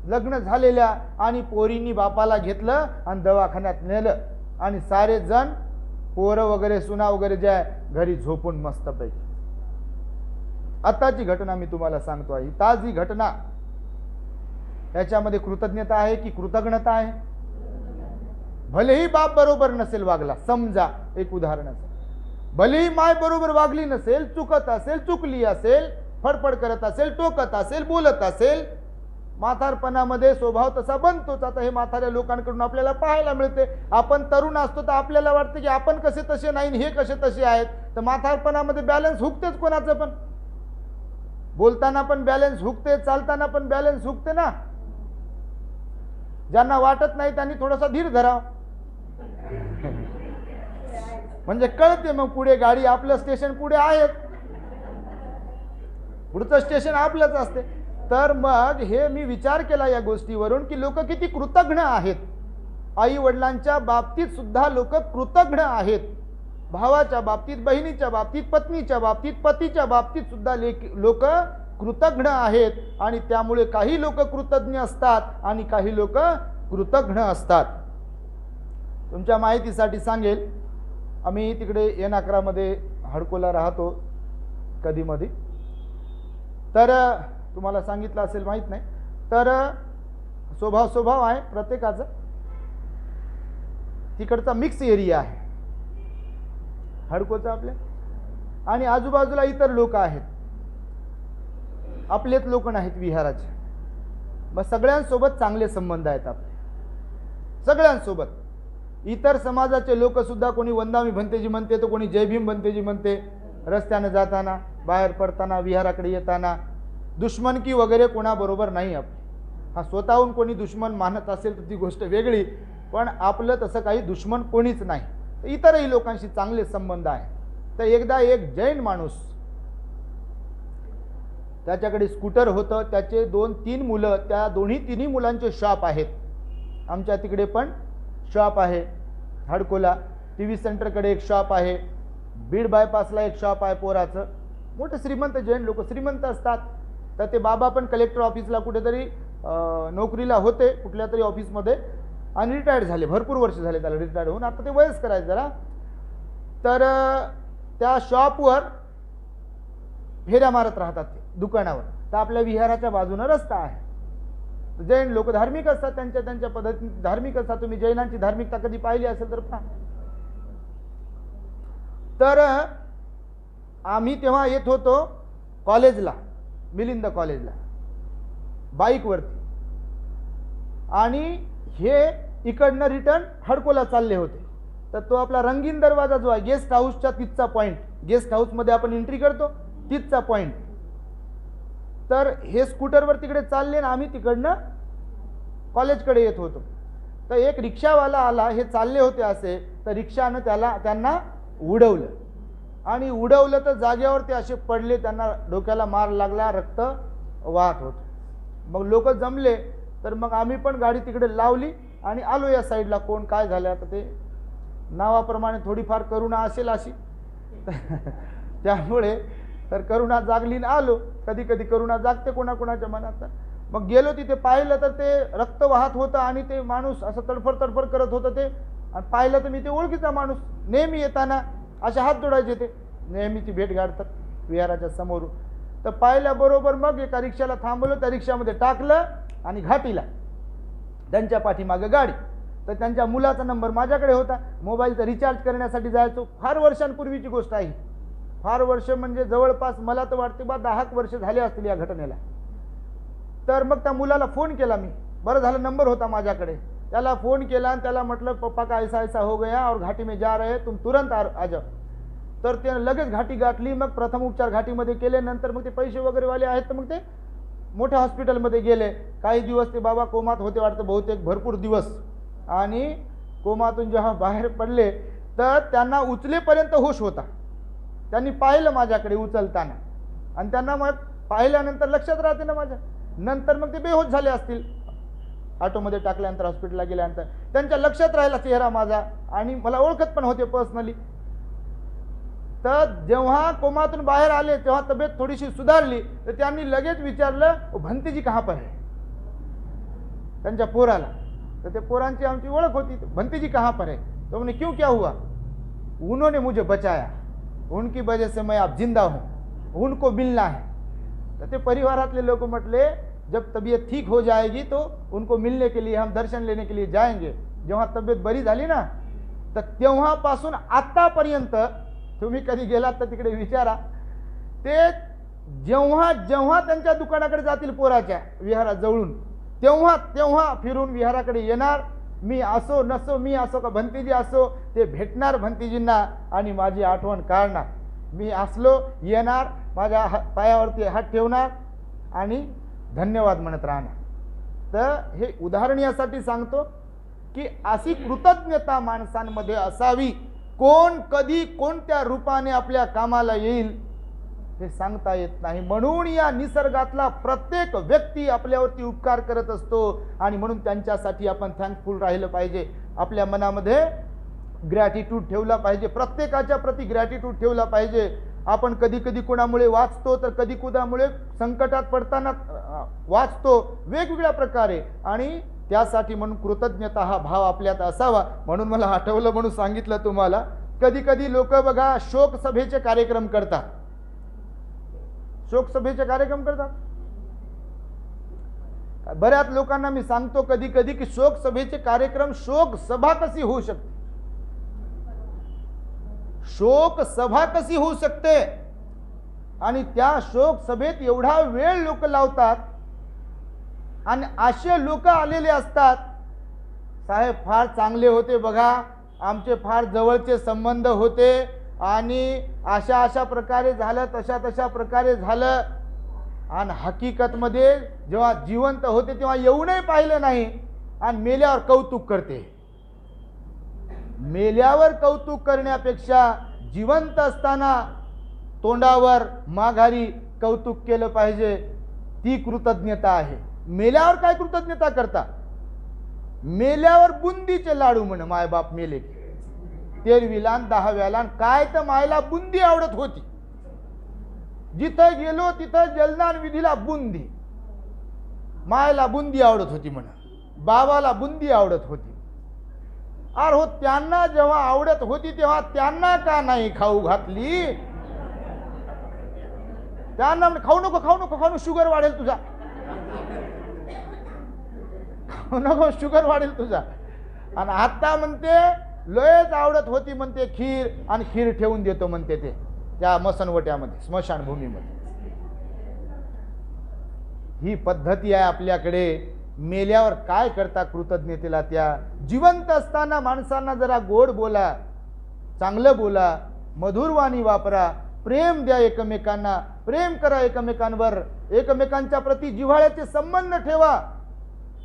लग्न झालेल्या, आणि पोरींनी बापाला घेतलं आणि दवाखान्यात नेलं, आणि सारे जण पोरं वगैरे सुना वगैरे जे आहे घरी झोपून मस्तपैकी. आताची घटना मी तुम्हाला सांगतो आहे, ताजी घटना. याच्यामध्ये कृतज्ञता आहे की कृतज्ञता आहे. भलेही बाप बरोबर नसेल वागला, समजा एक उदाहरण असेल, भलेही माय बरोबर वागली नसेल, चुकत असेल, चुकली असेल, फडफड करत असेल, टोकत असेल, बोलत असेल, म्हातारपणामध्ये स्वभाव तसा बनतोच. आता हे म्हाताऱ्या लोकांकडून आपल्याला पाहायला मिळते. आपण तरुण असतो तर आपल्याला वाटतं की आपण कसे तसे नाही, हे कसे तसे आहेत. तर म्हातारपणामध्ये बॅलन्स हुकतेच कोणाचं पण, बोलताना पण बॅलन्स हुकते, चालताना पण बॅलन्स हुकते ना. ज्यांना वाटत नाही त्यांनी थोडासा धीर धराव, म्हणजे कळते मग पुढे गाडी, आपलं स्टेशन पुढे आहे, पुढचं स्टेशन आपलंच असते. तर मग हे मी विचार केला या गोष्टीवरून की लोक किती कृतज्ञ आहेत. आई वडिलांच्या बाबतीत सुद्धा लोक कृतज्ञ आहेत, भावाच्या बाबतीत, बहिणीच्या बाबतीत, पत्नीच्या बाबतीत, पतीच्या बाबतीत सुद्धा लोक कृतज्ञ आहेत. आणि त्यामुळे काही लोक कृतज्ञ असतात आणि काही लोक कृतज्ञ असतात. तुमच्या माहितीसाठी सांगेल, आम्ही तिकडे N11 मध्ये हडकोला राहतो कधी मधी. तर तुम्हाला सांगितलं असेल माहित नाही, तर स्वभाव आहे प्रत्येकाचा. तिकडचा मिक्स एरिया आहे हडकोचा आपल्या, आणि आजूबाजूला इतर लोक आहेत, आपलेच लोक नाहीत विहाराचे. मग सगळ्यांसोबत चांगले संबंध आहेत आपले, सगळ्यांसोबत. इतर समाजाचे लोक सुद्धा, कोणी वंदामी भंतेजी म्हणते तर कोणी जय भीम भंतेजी म्हणते. रस्त्याने जाताना, बाहेर पडताना, विहाराकडे येताना दुश्मनकी वगैरे कोणाबरोबर नाही आपली. हा स्वतःहून कोणी दुश्मन मानत असेल तर ती गोष्ट वेगळी, पण आपलं तसं काही दुश्मन कोणीच नाही. इतरही लोकांशी चांगले संबंध आहे. तर एकदा एक जैन माणूस, त्याच्याकडे स्कूटर होतं, त्याचे 2-3 मुलं, त्या तिन्ही मुलांचे शॉप आहेत. आमच्या तिकडे पण शॉप आहे हडकोला, TV सेंटरकडे एक शॉप आहे, बीड बायपासला एक शॉप आहे पोराचं. मोठे श्रीमंत जैन लोक श्रीमंत असतात. तर ते बाबा पण कलेक्टर ऑफिसला कुठेतरी नोकरीला होते, कुठल्या तरी ऑफिसमध्ये, आणि रिटायर्ड झाले. भरपूर वर्ष झाले त्याला रिटायर्ड होऊन. आता ते वयस्कर आहेत जरा. तर त्या शॉपवर फेऱ्या मारत राहतात ते दुकानावर. तर आपल्या विहाराच्या बाजूनं रस्ता आहे. जैन लोक धार्मिक असतात, त्यांच्या त्यांच्या पद्धतीने धार्मिक असतात. तुम्ही जैनांची धार्मिकता कधी पाहिली असेल तर पहा. तर आम्ही तेव्हा येत होतो कॉलेजला, मिलिंद कॉलेजला बाईकवरती, आणि हे इकडनं रिटर्न हडकोला चालले होते. तर तो आपला रंगीन दरवाजा जो आहे गेस्ट हाऊसच्या तिथचा पॉईंट, गेस्ट हाऊसमध्ये आपण एंट्री करतो तिथचा पॉईंट. तर हे स्कूटरवर तिकडे चालले ना, आम्ही तिकडनं कॉलेजकडे येत होतो. तर एक रिक्षावाला आला, हे चालले होते असे, तर रिक्षानं त्यांना उडवलं, आणि उडवलं तर जागेवर ते असे पडले, त्यांना डोक्याला मार लागला, रक्त वाहत होतं. मग लोक जमले, तर मग आम्ही पण गाडी तिकडे लावली आणि आलो या साईडला. कोण काय झालं तर ते नावाप्रमाणे थोडीफार करुणा असेल अशी त्यामुळे तर करुणा जागली ना आलो. कधी कधी करुणा जागते कोणाकोणाच्या मनात. मग गेलो तिथे, पाहिलं तर ते रक्त वाहत होतं आणि ते माणूस असं तडफड तडफड करत होतं ते. आणि पाहिलं तर मी ते ओळखीचा माणूस, नेहमी येताना असे हात जोडायचे, ते नेहमीची भेट गाठतात विहाराच्या समोरून. तर पाहिल्याबरोबर मग एका रिक्षाला थांबवलं, त्या रिक्षामध्ये टाकलं आणि घाटीला त्यांच्या पाठीमागं गाडी. तर त्यांच्या मुलाचा नंबर माझ्याकडे होता, मोबाईलचा रिचार्ज करण्यासाठी जायचो. फार वर्षांपूर्वीची गोष्ट आहे, फार वर्ष म्हणजे जवळपास मला तर वाटते 10 वर्ष झाले असतील या घटनेला. तर मग त्या मुलाला फोन केला मी, बरं झालं नंबर होता माझ्याकडे. त्याला फोन केला आणि त्याला म्हटलं पप्पा का ऐसा ऐसा हो गया और घाटी में जा रहे तुम तुरंत आ जाओ. तर त्याने लगेच घाटी गाठली. मग प्रथम उपचार घाटीमध्ये केले. नंतर मग ते पैसे वगैरे वाले आहेत तर मग ते मोठ्या हॉस्पिटलमध्ये गेले. काही दिवस ते बाबा कोमात होते वाटतं, बहुतेक भरपूर दिवस. आणि कोमातून जेव्हा बाहेर पडले तर त्यांना उचलेपर्यंत होश होता. त्यांनी पाहिलं माझ्याकडे उचलताना, आणि त्यांना मग पाहिल्यानंतर लक्षात राहते ना माझ्या. नंतर मग ते बेहोश झाले असतील. ऑटोमध्ये टाकल्यानंतर हॉस्पिटलला गेल्यानंतर त्यांच्या लक्षात राहिला चेहरा माझा, आणि मला ओळखत पण होते पर्सनली. तर जेव्हा कोमातून बाहेर आले तेव्हा तब्येत थोडीशी सुधारली. तर त्यांनी लगेच विचारलं भंतीजी कहाँ पर है, त्यांच्या पोराला. तर ते पोरांची आमची ओळख होती. भंतीजी कहाँ पर है, तो मैंने क्यों क्या हुआ, उन्होंने मुझे बचाया, उनकी वजह से मैं अब जिंदा हूँ, उनको मिलना है. तर ते परिवारातले लोक म्हटले जब तबीयत ठीक हो जाएगी तो उनको मिलने के लिए हम दर्शन लेने के लिए जाएंगे. जेव्हा तब्येत बरी झाली ना, तर तेव्हापासून आतापर्यंत तुम्ही कधी गेलात तर तिकडे विचारा, ते जेव्हा जेव्हा त्यांच्या दुकानाकडे जातील पोराच्या विहाराजवळून, तेव्हा तेव्हा फिरून विहाराकडे येणार. मी असो नसो, मी असो का भंतीजी असो, ते भेटणार भंतीजींना आणि माझी आठवण काढणार. मी असलो येणार, माझ्या पायावरती हात ठेवणार आणि धन्यवाद म्हणत राहणार. तर हे उदाहरण यासाठी सांगतो की अशी कृतज्ञता माणसांमध्ये असावी. कोण कधी कोणत्या रूपाने आपल्या कामाला येईल हे सांगता येत नाही. म्हणून या निसर्गातला प्रत्येक व्यक्ती आपल्यावरती उपकार करत असतो, आणि म्हणून त्यांच्यासाठी आपण थँकफुल राहिलं पाहिजे. आपल्या मनामध्ये ग्रॅटिट्यूड ठेवला पाहिजे, प्रत्येकाच्या प्रती ग्रॅटिट्यूड ठेवला पाहिजे. आपण कधी कधी कोणामुळे वाचतो, तर कधी कोणामुळे संकटात पडताना वाचतो, वेगवेगळ्या प्रकारे. आणि त्यासाठी म्हणून कृतज्ञता हा भाव आपल्यात असावा. म्हणून मला आठवलं म्हणून सांगितलं तुम्हाला. कधी कधी लोक बघा शोक सभेचे कार्यक्रम करतात, शोक सभेचे कार्यक्रम करतात. बऱ्याच लोकांना मी सांगतो कधी कधी की शोक सभेचे कार्यक्रम, शोक सभा कशी होऊ शकते, शोक सभा कशी होऊ शकते. आणि त्या शोक सभेत एवढा वेळ लोक लावतात, आणि असे लोक आलेले असतात, साहेब फार चांगले होते बघा, आमचे फार जवळचे संबंध होते, आणि अशा अशा प्रकारे झालं, तशा तशा प्रकारे झालं. आणि हकीकतमध्ये जेव्हा जिवंत होते तेव्हा येऊनही पाहिलं नाही, आणि मेल्यावर कौतुक करते. मेल्यावर कौतुक करण्यापेक्षा जिवंत असताना तोंडावर माघारी कौतुक केलं पाहिजे. ती कृतज्ञता आहे. मेल्यावर काय कृतज्ञता करता, मेल्यावर बुंदीचे लाडू म्हण, मायबाप मेले 13वीला 10व्याला, काय तर मायला बुंदी आवडत होती. जिथं गेलो तिथं जलदान विधीला बुंदी, मायला बुंदी आवडत होती म्हणा, बाबाला बुंदी आवडत होती. अरे हो, त्यांना जेव्हा आवडत होती तेव्हा त्यांना का नाही खाऊ घातली. त्यांना म्हणे खाऊ नको खाऊ नको खाऊ नको, शुगर वाढेल तुझा, खाऊ नको शुगर वाढेल तुझा. आणि आता म्हणते लयच आवडत होती म्हणते खीर, आणि खीर ठेवून देतो म्हणते ते त्या मसनवट्यामध्ये, स्मशानभूमीमध्ये. ही पद्धती आहे आपल्याकडे. मेल्यावर काय करता कृतज्ञतेला? त्या जिवंत असताना माणसांना जरा गोड बोला, चांगलं बोला, मधुर वाणी वापरा, प्रेम द्या एकमेकांना, प्रेम करा एकमेकांवर, एकमेकांच्या प्रती जिव्हाळ्याचे संबंध ठेवा.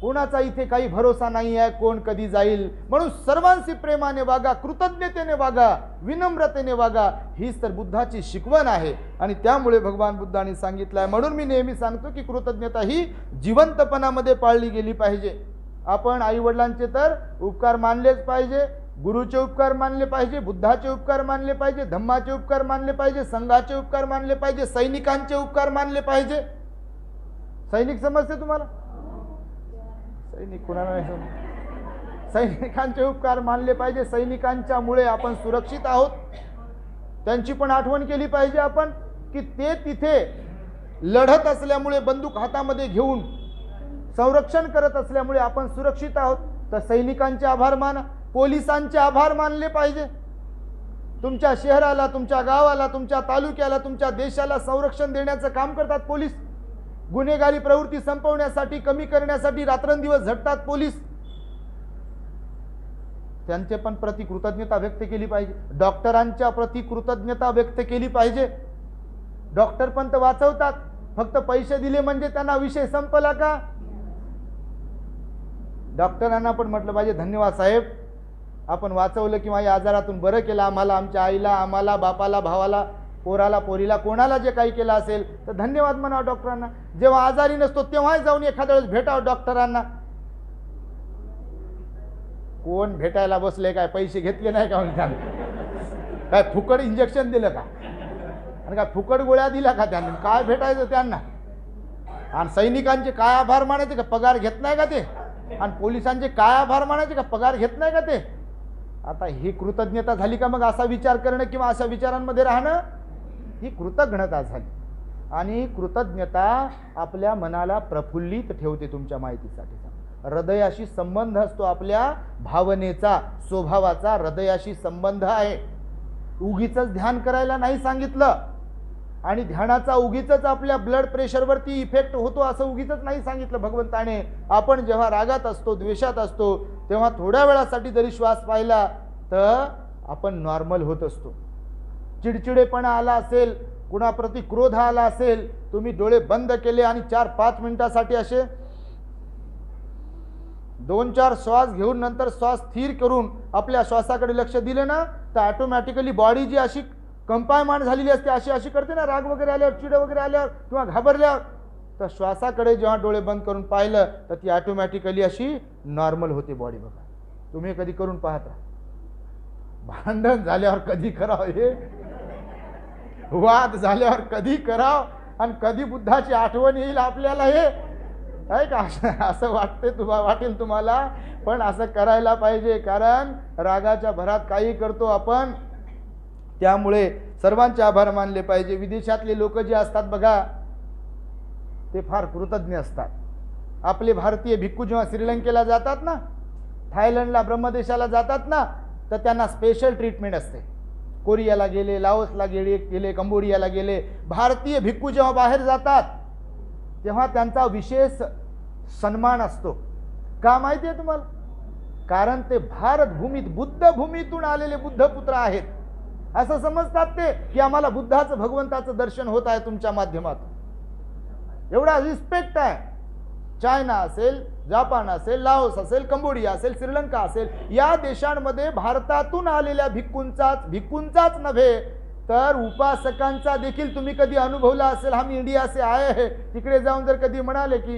कोणाचा इथे काही भरोसा नाही आहे, कोण कधी जाईल, म्हणून सर्वांशी प्रेमाने वागा, कृतज्ञतेने वागा, विनम्रतेने वागा. हीच तर बुद्धाची शिकवण आहे. आणि त्यामुळे भगवान बुद्धांनी सांगितलं आहे. म्हणून मी नेहमी सांगतो की कृतज्ञता ही जिवंतपणामध्ये पाळली गेली पाहिजे. आपण आईवडिलांचे तर उपकार मानलेच पाहिजे, गुरुचे उपकार मानले पाहिजे, बुद्धाचे उपकार मानले पाहिजे, धम्माचे उपकार मानले पाहिजे, संघाचे उपकार मानले पाहिजे, सैनिकांचे उपकार मानले पाहिजे. सैनिक समजते तुम्हाला? सैनिक कुणाला नाही समजत. सैनिकांचे उपकार मानले पाहिजे. सैनिकांच्या मुळे आपण सुरक्षित आहोत. त्यांची पण आठवण केली पाहिजे आपण की ते तिथे लढत असल्यामुळे, बंदूक हातामध्ये घेऊन संरक्षण करत असल्यामुळे आपण सुरक्षित आहोत. तर सैनिकांचे आभार माना, पोलिसांचे आभार मानले पाहिजे. तुमच्या शहराला, तुमच्या गावाला, तुमच्या तालुक्याला, तुमच्या देशाला संरक्षण देण्याचं काम करतात पोलीस. गुन्हेगारी प्रवृत्ती संपवण्यासाठी, कमी करण्यासाठी रात्रंदिवस झटतात पोलीस. त्यांचे पण प्रति कृतज्ञता व्यक्त केली पाहिजे. डॉक्टरांच्या प्रति कृतज्ञता व्यक्त केली पाहिजे. डॉक्टर पण तर वाचवतात. फक्त पैसे दिले म्हणजे त्यांना विषय संपला का? डॉक्टरांना पण म्हटलं पाहिजे धन्यवाद साहेब, आपण वाचवलं किंवा या आजारातून बरं केलं आम्हाला, आमच्या आईला, आम्हाला, बापाला, भावाला, पोराला, पोरीला, कोणाला जे काही केलं असेल तर धन्यवाद म्हणावं डॉक्टरांना. जेव्हा आजारी नसतो तेव्हाही जाऊन एखाद्या वेळेस भेटावं डॉक्टरांना. कोण भेटायला बसले? काय पैसे घेतले नाही का त्याने? काय फुकट इंजेक्शन दिलं का? आणि काय फुकट गोळ्या दिल्या का त्यांनी? काय भेटायचं त्यांना? आणि सैनिकांचे काय आभार मानायचे का? पगार घेत नाही का ते? आणि पोलिसांचे काय आभार मानायचे का? पगार घेत नाही का ते? आता ही कृतज्ञता झाली का? मग असा विचार करणं किंवा अशा विचारांमध्ये राहणं ही कृतज्ञता झाली. आणि कृतज्ञता आपल्या मनाला प्रफुल्लित ठेवते. तुमच्या माहितीसाठी हृदयाशी संबंध असतो, आपल्या भावनेचा, स्वभावाचा हृदयाशी संबंध आहे. उगीच ध्यान करायला नाही सांगितलं, आणि ध्यानाचा उगीच आपल्या ब्लड प्रेशरवरती इफेक्ट होतो असं उगीच नाही सांगितलं भगवंताने. आपण जेव्हा रागात असतो, द्वेषात असतो, तेव्हा थोड्या वेळासाठी जरी श्वास पाहिला तर आपण नॉर्मल होत असतो. चिडचिडेपणा आला असेल, कुणाप्रती क्रोध आला असेल, तुम्ही डोळे बंद केले आणि 4-5 मिनिटासाठी असे 2-4 श्वास घेऊन नंतर श्वास स्थिर करून आपल्या श्वासाकडे लक्ष दिले ना, तर ऑटोमॅटिकली बॉडी जी अशी कंपायमांड झालेली असते, अशी अशी करते ना, राग वगैरे आल्यावर, चिड वगैरे आल्यावर किंवा घाबरल्यावर, तर श्वासाकडे जेव्हा डोळे बंद करून पाहिलं तर ती ऑटोमॅटिकली अशी नॉर्मल होते बॉडी. बघा, तुम्ही कधी करून पाहता. भांडण झाल्यावर कधी करावं हे, वाद झाल्यावर कधी करावं, आणि कधी बुद्धाची आठवण येईल आपल्याला हे, आहे का? असं वाटेल तुम्हाला, पण असं करायला पाहिजे. कारण रागाच्या भरात काही करतो आपण. त्यामुळे सर्वांचे आभार मानले पाहिजे. विदेशातले लोक जे असतात बघा, ते फार कृतज्ञ असतात. आपले भारतीय भिक्खू जेव्हा श्रीलंकेला जातात ना, थायलंडला, ब्रह्मदेशाला जातात ना, तर त्यांना स्पेशल ट्रीटमेंट असते. कोरियाला गेले, लाओसला गेले, कंबोडियाला गेले, भारतीय भिक्खू जेव्हा बाहेर जातात तेव्हा त्यांचा विशेष सन्मान असतो. का माहिती आहे तुम्हाला? कारण ते भारत भूमीत, बुद्ध भूमीतून आलेले बुद्धपुत्र आहेत. असं समजतात ते की आम्हाला बुद्धाचं, भगवंताचं दर्शन होत आहे तुमच्या माध्यमातून. एवढा रिस्पेक्ट आहे. चायना असेल, जापान असेल, लाओस असेल, कंबोडिया असेल, श्रीलंका असेल, या देशांमध्ये भारतातून आलेल्या भिक्खूंचाच नव्हे तर उपासकांचा देखील तुम्ही कधी अनुभवला असेल. हम इंडिया से आए हैं, तिकडे जाऊन जर कधी म्हणाले की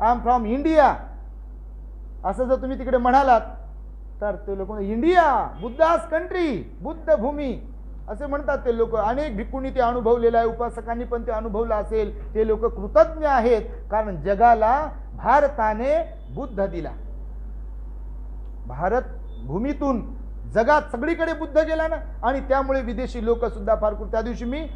आय एम फ्रॉम इंडिया, असं जर तुम्ही तिकडे म्हणालात तर ते लोक इंडिया, बुद्धास कंट्री, बुद्ध भूमी असे म्हणतात ते लोक. अनेक भिक्खूंनी ते अनुभवलेलं आहे, उपासकांनी पण ते अनुभवलं असेल. ते लोक कृतज्ञ आहेत कारण जगाला भारताने बुद्ध दिला. भारत भूमीतून जगात सगळीकडे बुद्ध गेला ना, आणि त्यामुळे विदेशी लोक सुद्धा फार त्या दिवशी मी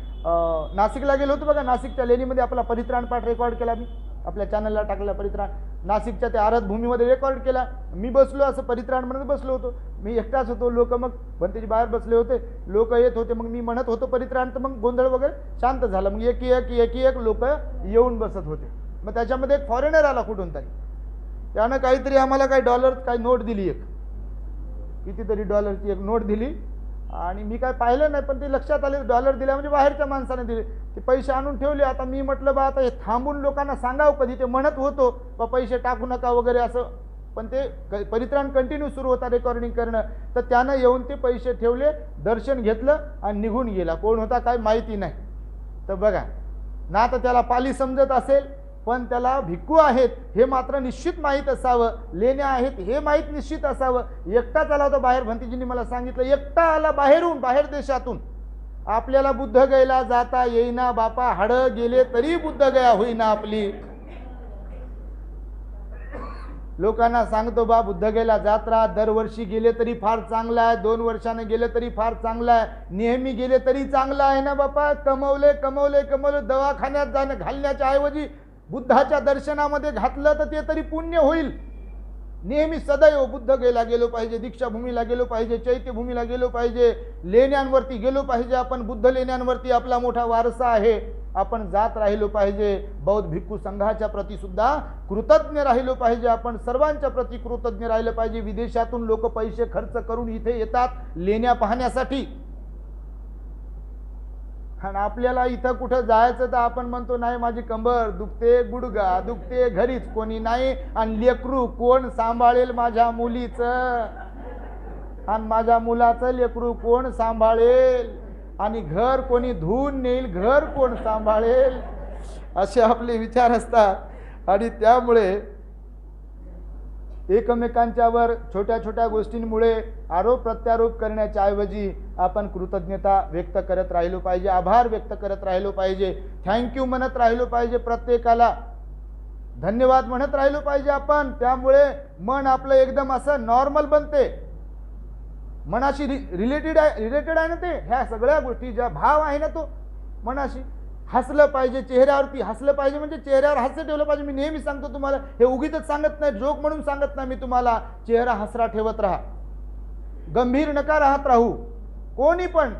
नाशिकला गेलो होतो बघा. नाशिकच्या लेणीमध्ये आपला परित्राण पाठ रेकॉर्ड केला, मी आपल्या चॅनलला टाकला. परित्राण नाशिकच्या त्या आराध भूमीमध्ये रेकॉर्ड केला. मी बसलो असं परित्राण म्हणत बसलो होतो. मी एकटाच होतो, लोक मग भंतेजी बाहेर बसले होते, लोक येत होते. मग मी म्हणत होतो परित्राण, तर मग गोंधळ वगैरे शांत झाला. मग एक लोक येऊन बसत होते. मग त्याच्यामध्ये एक फॉरेनर आला कुठून तरी, त्यानं काहीतरी आम्हाला काही डॉलर काही नोट दिली, एक कितीतरी डॉलरची एक नोट दिली. आणि मी काय पाहिलं नाही, पण ते लक्षात आले डॉलर दिल्या म्हणजे बाहेरच्या माणसाने दिले. ते पैसे आणून ठेवले. आता मी म्हटलं बा आता हे थांबून लोकांना सांगावं कधी. ते म्हणत होतो बा पैसे टाकू नका वगैरे असं, पण ते परित्राण कंटिन्यू सुरू होता रेकॉर्डिंग करणं. तर त्यानं येऊन ते पैसे ठेवले, दर्शन घेतलं आणि निघून गेला. कोण होता काय माहिती नाही. तर बघा ना, तर त्याला पाली समजत असेल, पण त्याला भिक्खू आहेत हे मात्र निश्चित माहीत असावं, लेण्या आहेत हे माहीत निश्चित असावं. एकटाच आला होता बाहेर, भंतीजींनी मला सांगितलं, एकटा आला बाहेरून, बाहेर देशातून. आपल्याला बुद्ध गयला जाता येईना बापा, हाडं गेले तरी बुद्ध गया होईना आपली. लोकांना सांगतो बा बुद्ध गयला जात राहा, दरवर्षी गेले तरी फार चांगलं आहे, 2 वर्षाने गेले तरी फार चांगलं आहे, नेहमी गेले तरी चांगलं आहे ना बापा. कमवले कमवले कमवले, दवाखान्यात जाणं घालण्याच्या ऐवजी बुद्धाच्या दर्शनामध्ये घातलं तर ते तरी पुण्य होईल. नेहमी सदैव बुद्ध गयला गेलो पाहिजे, दीक्षाभूमीला गेलो पाहिजे, चैत्यभूमीला गेलो पाहिजे, लेण्यांवरती गेलो पाहिजे. आपण बुद्ध लेण्यांवरती आपला मोठा वारसा आहे, आपण जात राहिलो पाहिजे. बौद्ध भिक्खू संघाच्या प्रती सुद्धा कृतज्ञ राहिलो पाहिजे. आपण सर्वांच्या प्रती कृतज्ञ राहिलं पाहिजे. विदेशातून लोक पैसे खर्च करून इथे येतात लेण्या पाहण्यासाठी, आणि आपल्याला इथं कुठं जायचं तर आपण म्हणतो नाही माझी कंबर दुखते, गुडगा दुखते, घरीच कोणी नाही, आणि लेकरू कोण सांभाळेल माझ्या मुलीचं, आणि माझ्या मुलाचं लेकरू कोण सांभाळेल, आणि घर कोणी धुवून नेईल, घर कोण सांभाळेल, असे आपले विचार असतात. आणि त्यामुळे एकमेकांच्यावर छोट्या छोट्या गोष्टींमुळे आरोप प्रत्यारोप करण्याच्या ऐवजी आपण कृतज्ञता व्यक्त करत राहिलो पाहिजे, आभार व्यक्त करत राहिलो पाहिजे, थँक्यू म्हणत राहिलो पाहिजे, प्रत्येकाला धन्यवाद म्हणत राहिलो पाहिजे आपण. त्यामुळे मन आपलं एकदम असं नॉर्मल बनते, मनाशी रिलेटेड आहे ना ते, ह्या सगळ्या गोष्टी ज्या भाव आहे ना तो मनाशी. हसलं पाहिजे, चेहऱ्यावरती हसलं पाहिजे, म्हणजे चेहऱ्यावर हास्य ठेवलं पाहिजे. मी नेहमी सांगतो तुम्हाला, हे उगीच सांगत नाही, जोक म्हणून सांगत नाही मी तुम्हाला. चेहरा हसरा ठेवत राहा, गंभीर नका राहत राहू कोणी पण.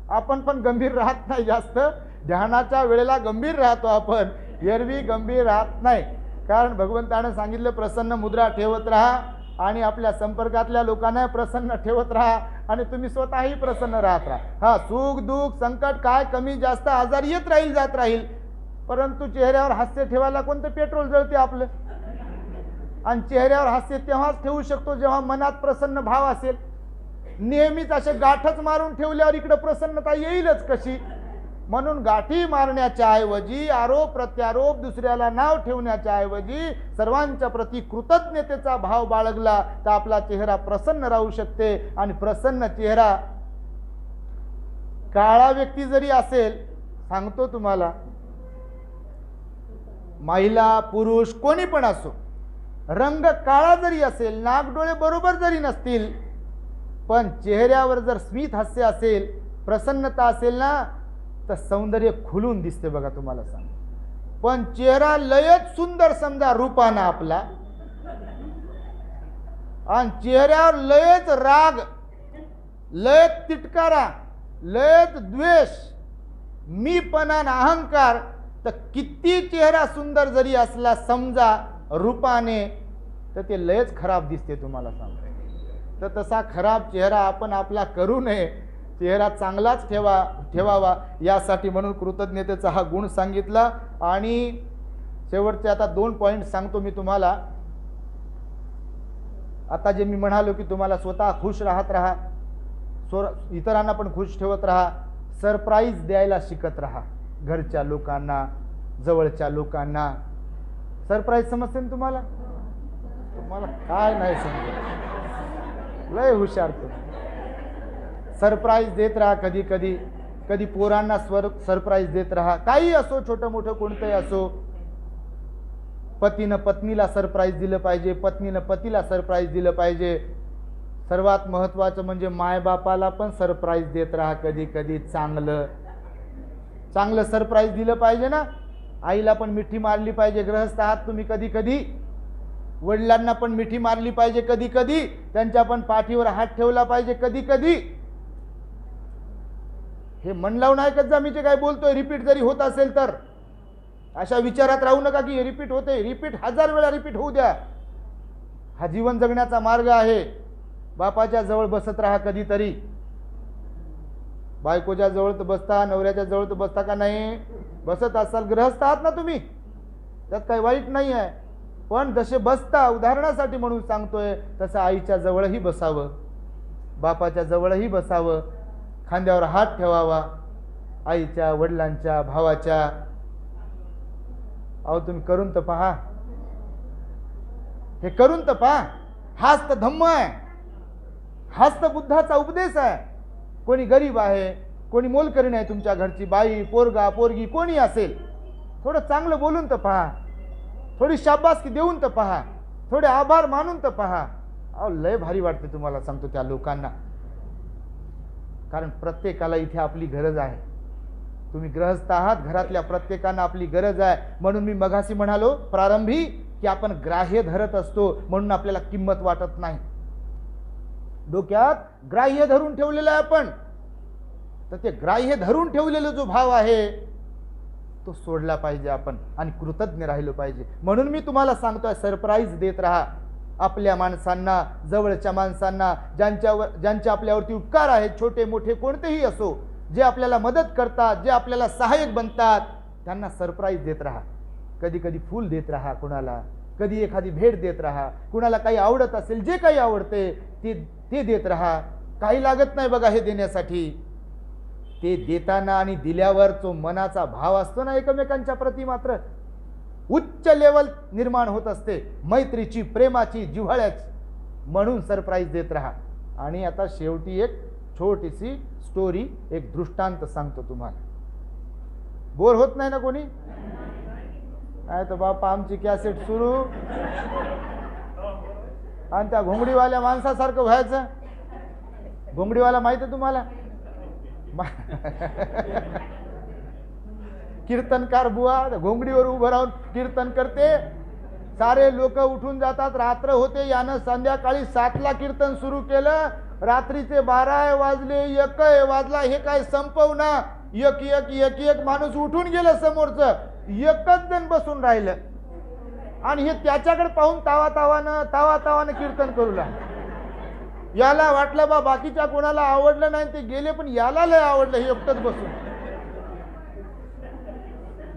आपण पण गंभीर राहत नाही जास्त, ध्यानाच्या वेळेला गंभीर राहतो आपण, एरवी गंभीर राहत नाही. कारण भगवंतानं सांगितलं प्रसन्न मुद्रा ठेवत राहा, आणि आपल्या संपर्कातल्या लोकांना प्रसन्न ठेवत राहा, आणि तुम्ही स्वतःही प्रसन्न राहत राहा. हा, सुख दुःख संकट काय कमी जास्त आजार येत राहील जात राहील, परंतु चेहऱ्यावर हास्य ठेवायला कोणतं पेट्रोल जळते आपलं. आणि चेहऱ्यावर हास्य तेव्हाच ठेवू शकतो जेव्हा मनात प्रसन्न भाव असेल. नेहमीच असे गाठच मारून ठेवल्यावर इकडे प्रसन्नता येईलच कशी. म्हणून गाठी मारण्याच्या ऐवजी, आरोप प्रत्यारोप, दुसऱ्याला नाव ठेवण्याच्या ऐवजी सर्वांच्या प्रती कृतज्ञतेचा भाव बाळगला तर आपला चेहरा प्रसन्न राहू शकते. आणि प्रसन्न चेहरा, काळा व्यक्ती जरी असेल, सांगतो तुम्हाला, महिला पुरुष कोणी पण असो, रंग काळा जरी असेल, नाकडोळे बरोबर जरी नसतील, पण चेहऱ्यावर जर स्मित हास्य असेल, प्रसन्नता असेल ना, तर सौंदर्य खुलून दिसते बघा तुम्हाला सांग. पण चेहरा लयच सुंदर समजा रूपाना आपला, आणि चेहऱ्यावर लयच राग, लयच तिटकारा, लयच द्वेष, मीपणा, अहंकार, तर किती चेहरा सुंदर जरी असला समजा रूपाने, तर ते लयच खराब दिसते तुम्हाला सांगतो. तर तसा खराब चेहरा आपण आपला करू नये, चेहरा चांगलाच ठेवावा. यासाठी म्हणून कृतज्ञतेचा हा गुण सांगितला. आणि शेवटचे आता 2 पॉईंट सांगतो मी तुम्हाला. आता जे मी म्हणालो की तुम्हाला स्वतः खुश राहत राहा, इतरांना पण खुश ठेवत राहा, सरप्राईज द्यायला शिकत राहा. घरच्या लोकांना, जवळच्या लोकांना सरप्राईज समजते ना तुम्हाला? तुम्हाला काय नाही समजत, लय हुशार तुम्ही. सरप्राईज देत राहा, कधी पोरांना सरप्राईज देत राहा, काही असो, छोटं मोठं कोणतंही असो. पतीनं पत्नीला सरप्राईज दिलं पाहिजे, पत्नीनं पतीला सरप्राईज दिलं पाहिजे. सर्वात महत्त्वाचं म्हणजे मायबापाला पण सरप्राईज देत राहा, कधी कधी चांगलं चांगलं सरप्राईज दिलं पाहिजे ना. आईला पण मिठी मारली पाहिजे. गृहस्थ आहात तुम्ही, कधी कधी वडिलांना पण मिठी मारली पाहिजे, कधी कधी त्यांच्या पण पाठीवर हात ठेवला पाहिजे कधी कधी. हे मन लावून ऐकत जा मी जे काय बोलतोय. रिपीट जरी होत असेल तर अशा विचारात राहू नका की हे रिपीट होते. रिपीट 1000 वेळा रिपीट होऊ द्या. हा जीवन जगण्याचा मार्ग आहे. बापाच्या जवळ बसत राहा कधीतरी. बायकोच्या जवळ तर बसता, नवऱ्याच्या जवळ तर बसता का नाही? बसत असाल, गृहस्थ आहात ना तुम्ही, त्यात काही वाईट नाही आहे. पण जसे बसता, उदाहरणासाठी म्हणून सांगतोय, तसं आईच्या जवळही बसावं, बापाच्या जवळही बसावं, खांद्यावर हात ठेवावा, आईच्या, वडिलांच्या, भावाच्या. अहो तुम्ही करून तर पहा, हे करून तर पहा. हाच तर धम्म आहे, हाच तर बुद्धाचा उपदेश आहे. कोणी गरीब आहे, कोणी मोलकरीण आहे, तुमच्या घरची बाई, पोरगा, पोरगी कोणी असेल, थोडं चांगलं बोलून तर पहा, थोडी शाबासकी देऊन तर पहा, थोडे आभार मानून तर पहा. अहो लय भारी वाटते तुम्हाला सांगतो त्या लोकांना. कारण प्रत्येकाला इथे आपली गरज आहे. तुम्ही गृहस्थ आहात, घरातल्या प्रत्येकांना आपली गरज आहे. म्हणून मी मगाशी म्हणालो प्रारंभी की आपण ग्राह्य धरत असतो म्हणून आपल्याला किंमत वाटत नाही. डोक्यात ग्राह्य धरून ठेवलेलं आहे आपण, तर ते ग्राह्य धरून ठेवलेला जो भाव आहे तो सोडला पाहिजे आपण आणि कृतज्ञ राहिलो पाहिजे. म्हणून मी तुम्हाला सांगतोय, सरप्राईज देत राहा आपल्या माणसांना, जवळच्या माणसांना, ज्यांचे आपल्यावरती उपकार आहेत, छोटे मोठे कोणतेही असो, जे आपल्याला मदत करतात, जे आपल्याला सहाय्यक बनतात, त्यांना सरप्राईज देत राहा. कधी कधी फूल देत राहा कुणाला, कधी एखादी भेट देत राहा. कुणाला काही आवडत असेल, जे काही आवडते ते देत राहा. काही लागत नाही बघा हे देण्यासाठी. ते देताना आणि दिल्यावर जो मनाचा भाव असतो ना एकमेकांच्या प्रती, मात्र उच्च लेवल निर्माण होत असते, मैत्रीची, प्रेमाची, जिव्हाळ्याची. म्हणून सरप्राईज देत राहा. आणि आता शेवटी एक छोटीशी स्टोरी, एक दृष्टांत सांगतो तुम्हाला. बोर होत नाही ना कोणी? नाही तर बापा आमची कॅसेट सुरू आणि त्या घोंगडीवाल्या माणसासारखं व्हायचं. घोंगडीवाला माहिती आहे तुम्हाला? कीर्तनकार बुवा घोंगडीवर उभं राहून कीर्तन करते. सारे लोक उठून जातात. रात्र होते. यानं संध्याकाळी 7ला कीर्तन सुरू केलं. रात्रीचे 12 वाजले, 1 वाजला. हे काय संपवना. एक माणूस उठून गेलं. समोरचं एकच जण बसून राहिलं आणि हे त्याच्याकडे पाहून तावातावानं कीर्तन करू लागलं. याला वाटलं बा बाकीच्या कोणाला आवडलं नाही, ते गेले, पण याला लय आवडलं हे एकटंच बसून.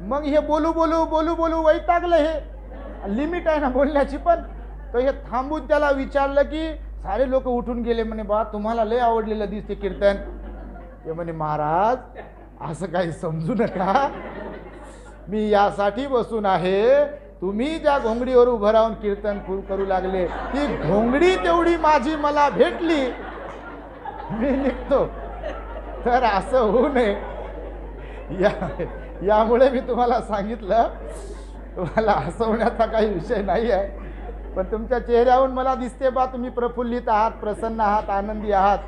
मग हे बोलू वैतागलं. हे लिमिट आहे ना बोलण्याची पण. तर हे थांबून त्याला विचारलं की सारे लोक उठून गेले, म्हणे बा तुम्हाला लय आवडलेलं दिसते कीर्तन. ते म्हणे महाराज असं काही समजू नका, मी यासाठी बसून आहे, तुम्ही ज्या घोंगडीवर उभं राहून कीर्तन करू लागले ती घोंगडी तेवढी माझी मला भेटली, मी निघतो. तर असं होऊ नये यामुळे मी तुम्हाला सांगितलं. तुम्हाला हसवण्याचा काही विषय नाही आहे, पण तुमच्या चेहऱ्यावरून मला दिसते बा तुम्ही प्रफुल्लित आहात, प्रसन्न आहात, आनंदी आहात.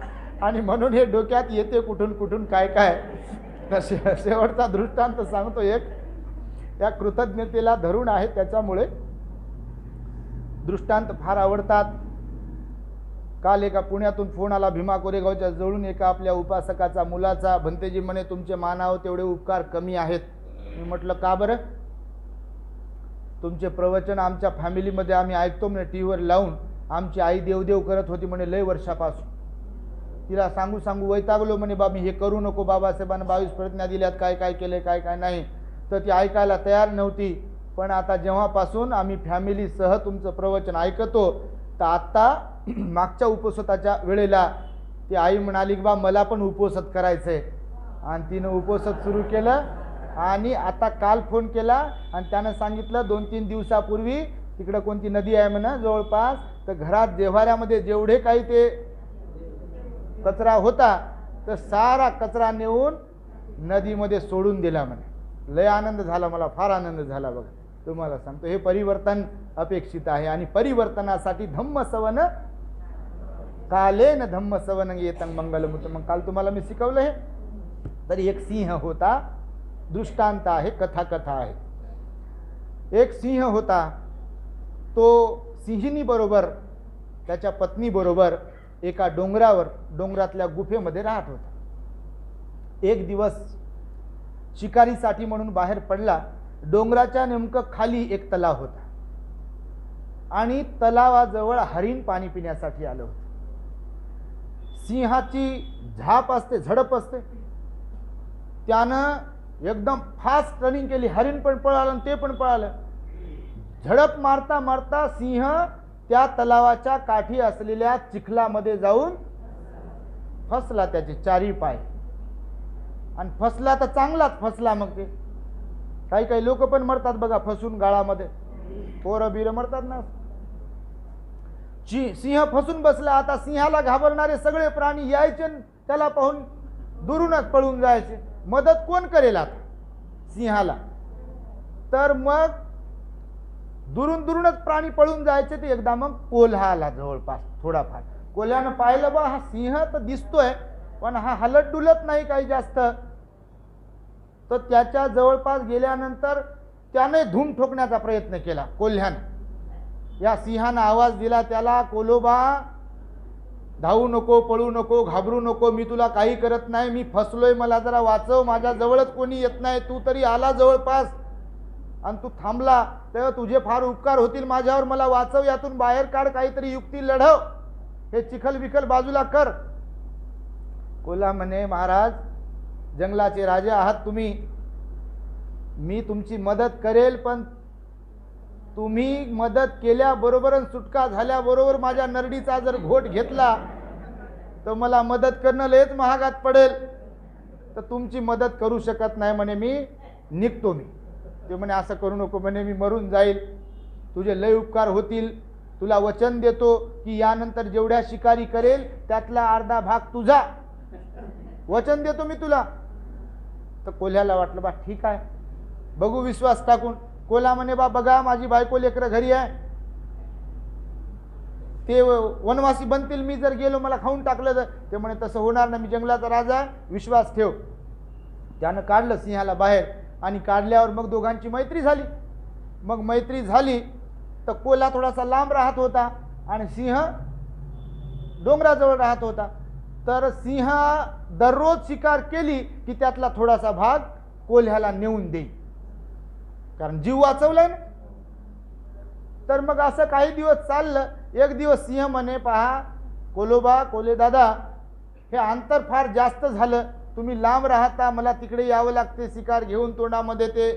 आणि म्हणून हे डोक्यात येते कुठून कुठून काय काय. तर शेवटचा दृष्टांत सांगतो एक, त्या कृतज्ञतेला धरून आहे, त्याच्यामुळे दृष्टांत फार आवडतात. काल एका पुण्यातून फोन आला, भीमा कोरेगावच्या जवळून एका आपल्या उपासकाचा मुलाचा. भंतेजी म्हणे तुमचे मानावं तेवढे उपकार कमी आहेत. मी म्हटलं का बरं? तुमचे प्रवचन आमच्या फॅमिलीमध्ये आम्ही ऐकतो म्हणे टीव्हीवर लावून. आमची आई देवदेव करत होती म्हणे लय वर्षापासून. तिला सांगू वैतागलो म्हणे बा मी हे करू नको, बाबासाहेबांना 22 प्रतिज्ञा दिल्यात, काय काय केले काय काय नाही. तर ती ऐकायला तयार नव्हती. पण आता जेव्हापासून आम्ही फॅमिलीसह तुमचं प्रवचन ऐकतो, तर आत्ता मागच्या उपोषताच्या वेळेला ती आई म्हणाली की बा मला पण उपोषत करायचं आहे. आणि तिनं उपोषत सुरू केलं. आणि आता काल फोन केला आणि त्यानं सांगितलं 2-3 दिवसापूर्वी तिकडं कोणती नदी आहे म्हणा जवळपास, तर घरात देव्हाऱ्यामध्ये जेवढे काही ते कचरा होता तर सारा कचरा नेऊन नदीमध्ये सोडून दिला म्हणे. लय आनंद झाला, मला फार आनंद झाला. बघा तुम्हाला सांगतो हे परिवर्तन अपेक्षित आहे आणि परिवर्तनासाठी धम्म सवन कालेन धम्म सवन येतं मंगलमुत. मग काल तुम्हाला मी शिकवलं हे. तरी एक सिंह होता, दृष्टांत आहे, कथा आहे. एक सिंह होता, तो सिंहिणी बरोबर त्याच्या पत्नी बरोबर एका डोंगरातल्या गुफेमध्ये राहत होता. एक दिवस शिकारीसाठी म्हणून बाहेर पडला. डोंगराच्या नेमकं खाली एक तलाव होता आणि तलावाजवळ हरिण पाणी पिण्यासाठी आलं होतं. सिंहाची झाप असते, झडप असते. त्यानं एकदम फास्ट रनिंग केली. हरिण पण पळालं आणि ते पण पळालं. झडप मारता मारता सिंह त्या तलावाच्या काठी असलेल्या चिखलामध्ये जाऊन फसला. त्याचे चारी पाय. आणि फसला तर चांगलाच फसला. मग ते काही लोक पण मरतात बघा फसून, गाळामध्ये पोरं बिरं मरतात ना. सिंह फसून बसला. आता सिंहाला घाबरणारे सगळे प्राणी यायचे, त्याला पाहून दुरूनच पळून जायचे. मदत कोण करेल आता सिंहाला? तर मग दुरूनच प्राणी पळून जायचे. ते एकदा मग कोल्हा आला जवळपास थोडाफार. कोल्ह्यानं पाहिलं बा हा सिंह तर दिसतोय पण हा हलत डुलत नाही काही जास्त. तर त्याच्या जवळपास गेल्यानंतर त्याने धूम ठोकण्याचा प्रयत्न केला कोल्ह्यानं. या सिंहानं आवाज दिला त्याला, कोलोबा धावू नको, पळू नको, घाबरू नको, मी तुला काही करत नाही, मी फसलोय, मला जरा वाचव, माझ्या जवळच कोणी येत नाही, तू तरी आला जवळपास आणि तू थांबला तेव्हा तुझे फार उपकार होतील माझ्यावर, मला वाचव, यातून बाहेर काढ, काहीतरी युक्ती लढव, हे चिखल विखल बाजूला कर. कोल्हा म्हणे, महाराज जंगलाचे राजा आहात तुम्ही, मी तुमची मदत करेल, पण तुम्ही मदत केल्याबरोबर सुटका झाल्याबरोबर माझ्या नरडीचा जर घोट घेतला तर मला मदत करणं लयच महागात पडेल, तर तुमची मदत करू शकत नाही म्हणे, मी निघतो. मी ते म्हणे असं करू नको म्हणे, मी मरून जाईल, तुझे लय उपकार होतील, तुला वचन देतो की यानंतर जेवढ्या शिकारी करेल त्यातला अर्धा भाग तुझा, वचन देतो मी तुला. तर कोल्ह्याला वाटलं बा ठीक आहे, बघू विश्वास टाकून. कोल्हा म्हणे, बा बघा माझी बायको लेकरं घरी आहे, ते वनवासी बनतील मी जर गेलो, मला खाऊन टाकलं तर. ते म्हणे तसं होणार नाही, मी जंगलाचा राजा आहे, विश्वास ठेव. त्यानं काढलं सिंहाला बाहेर आणि काढल्यावर मग दोघांची मैत्री झाली. मग मैत्री झाली तर कोल्हा थोडासा लांब राहत होता आणि सिंह डोंगराजवळ राहत होता. तर सिंह दररोज शिकार केली की त्यातला थोडासा भाग कोल्ह्याला नेऊन देई, कारण जीव वाचवलाय ना. तर मग असं काही दिवस चाललं. एक दिवस सिंह म्हणे, पहा कोलोबा, कोले दादा, हे अंतर फार जास्त झालं, तुम्ही लांब राहता, मला तिकडे यावं लागते शिकार घेऊन, तोंडामध्ये ते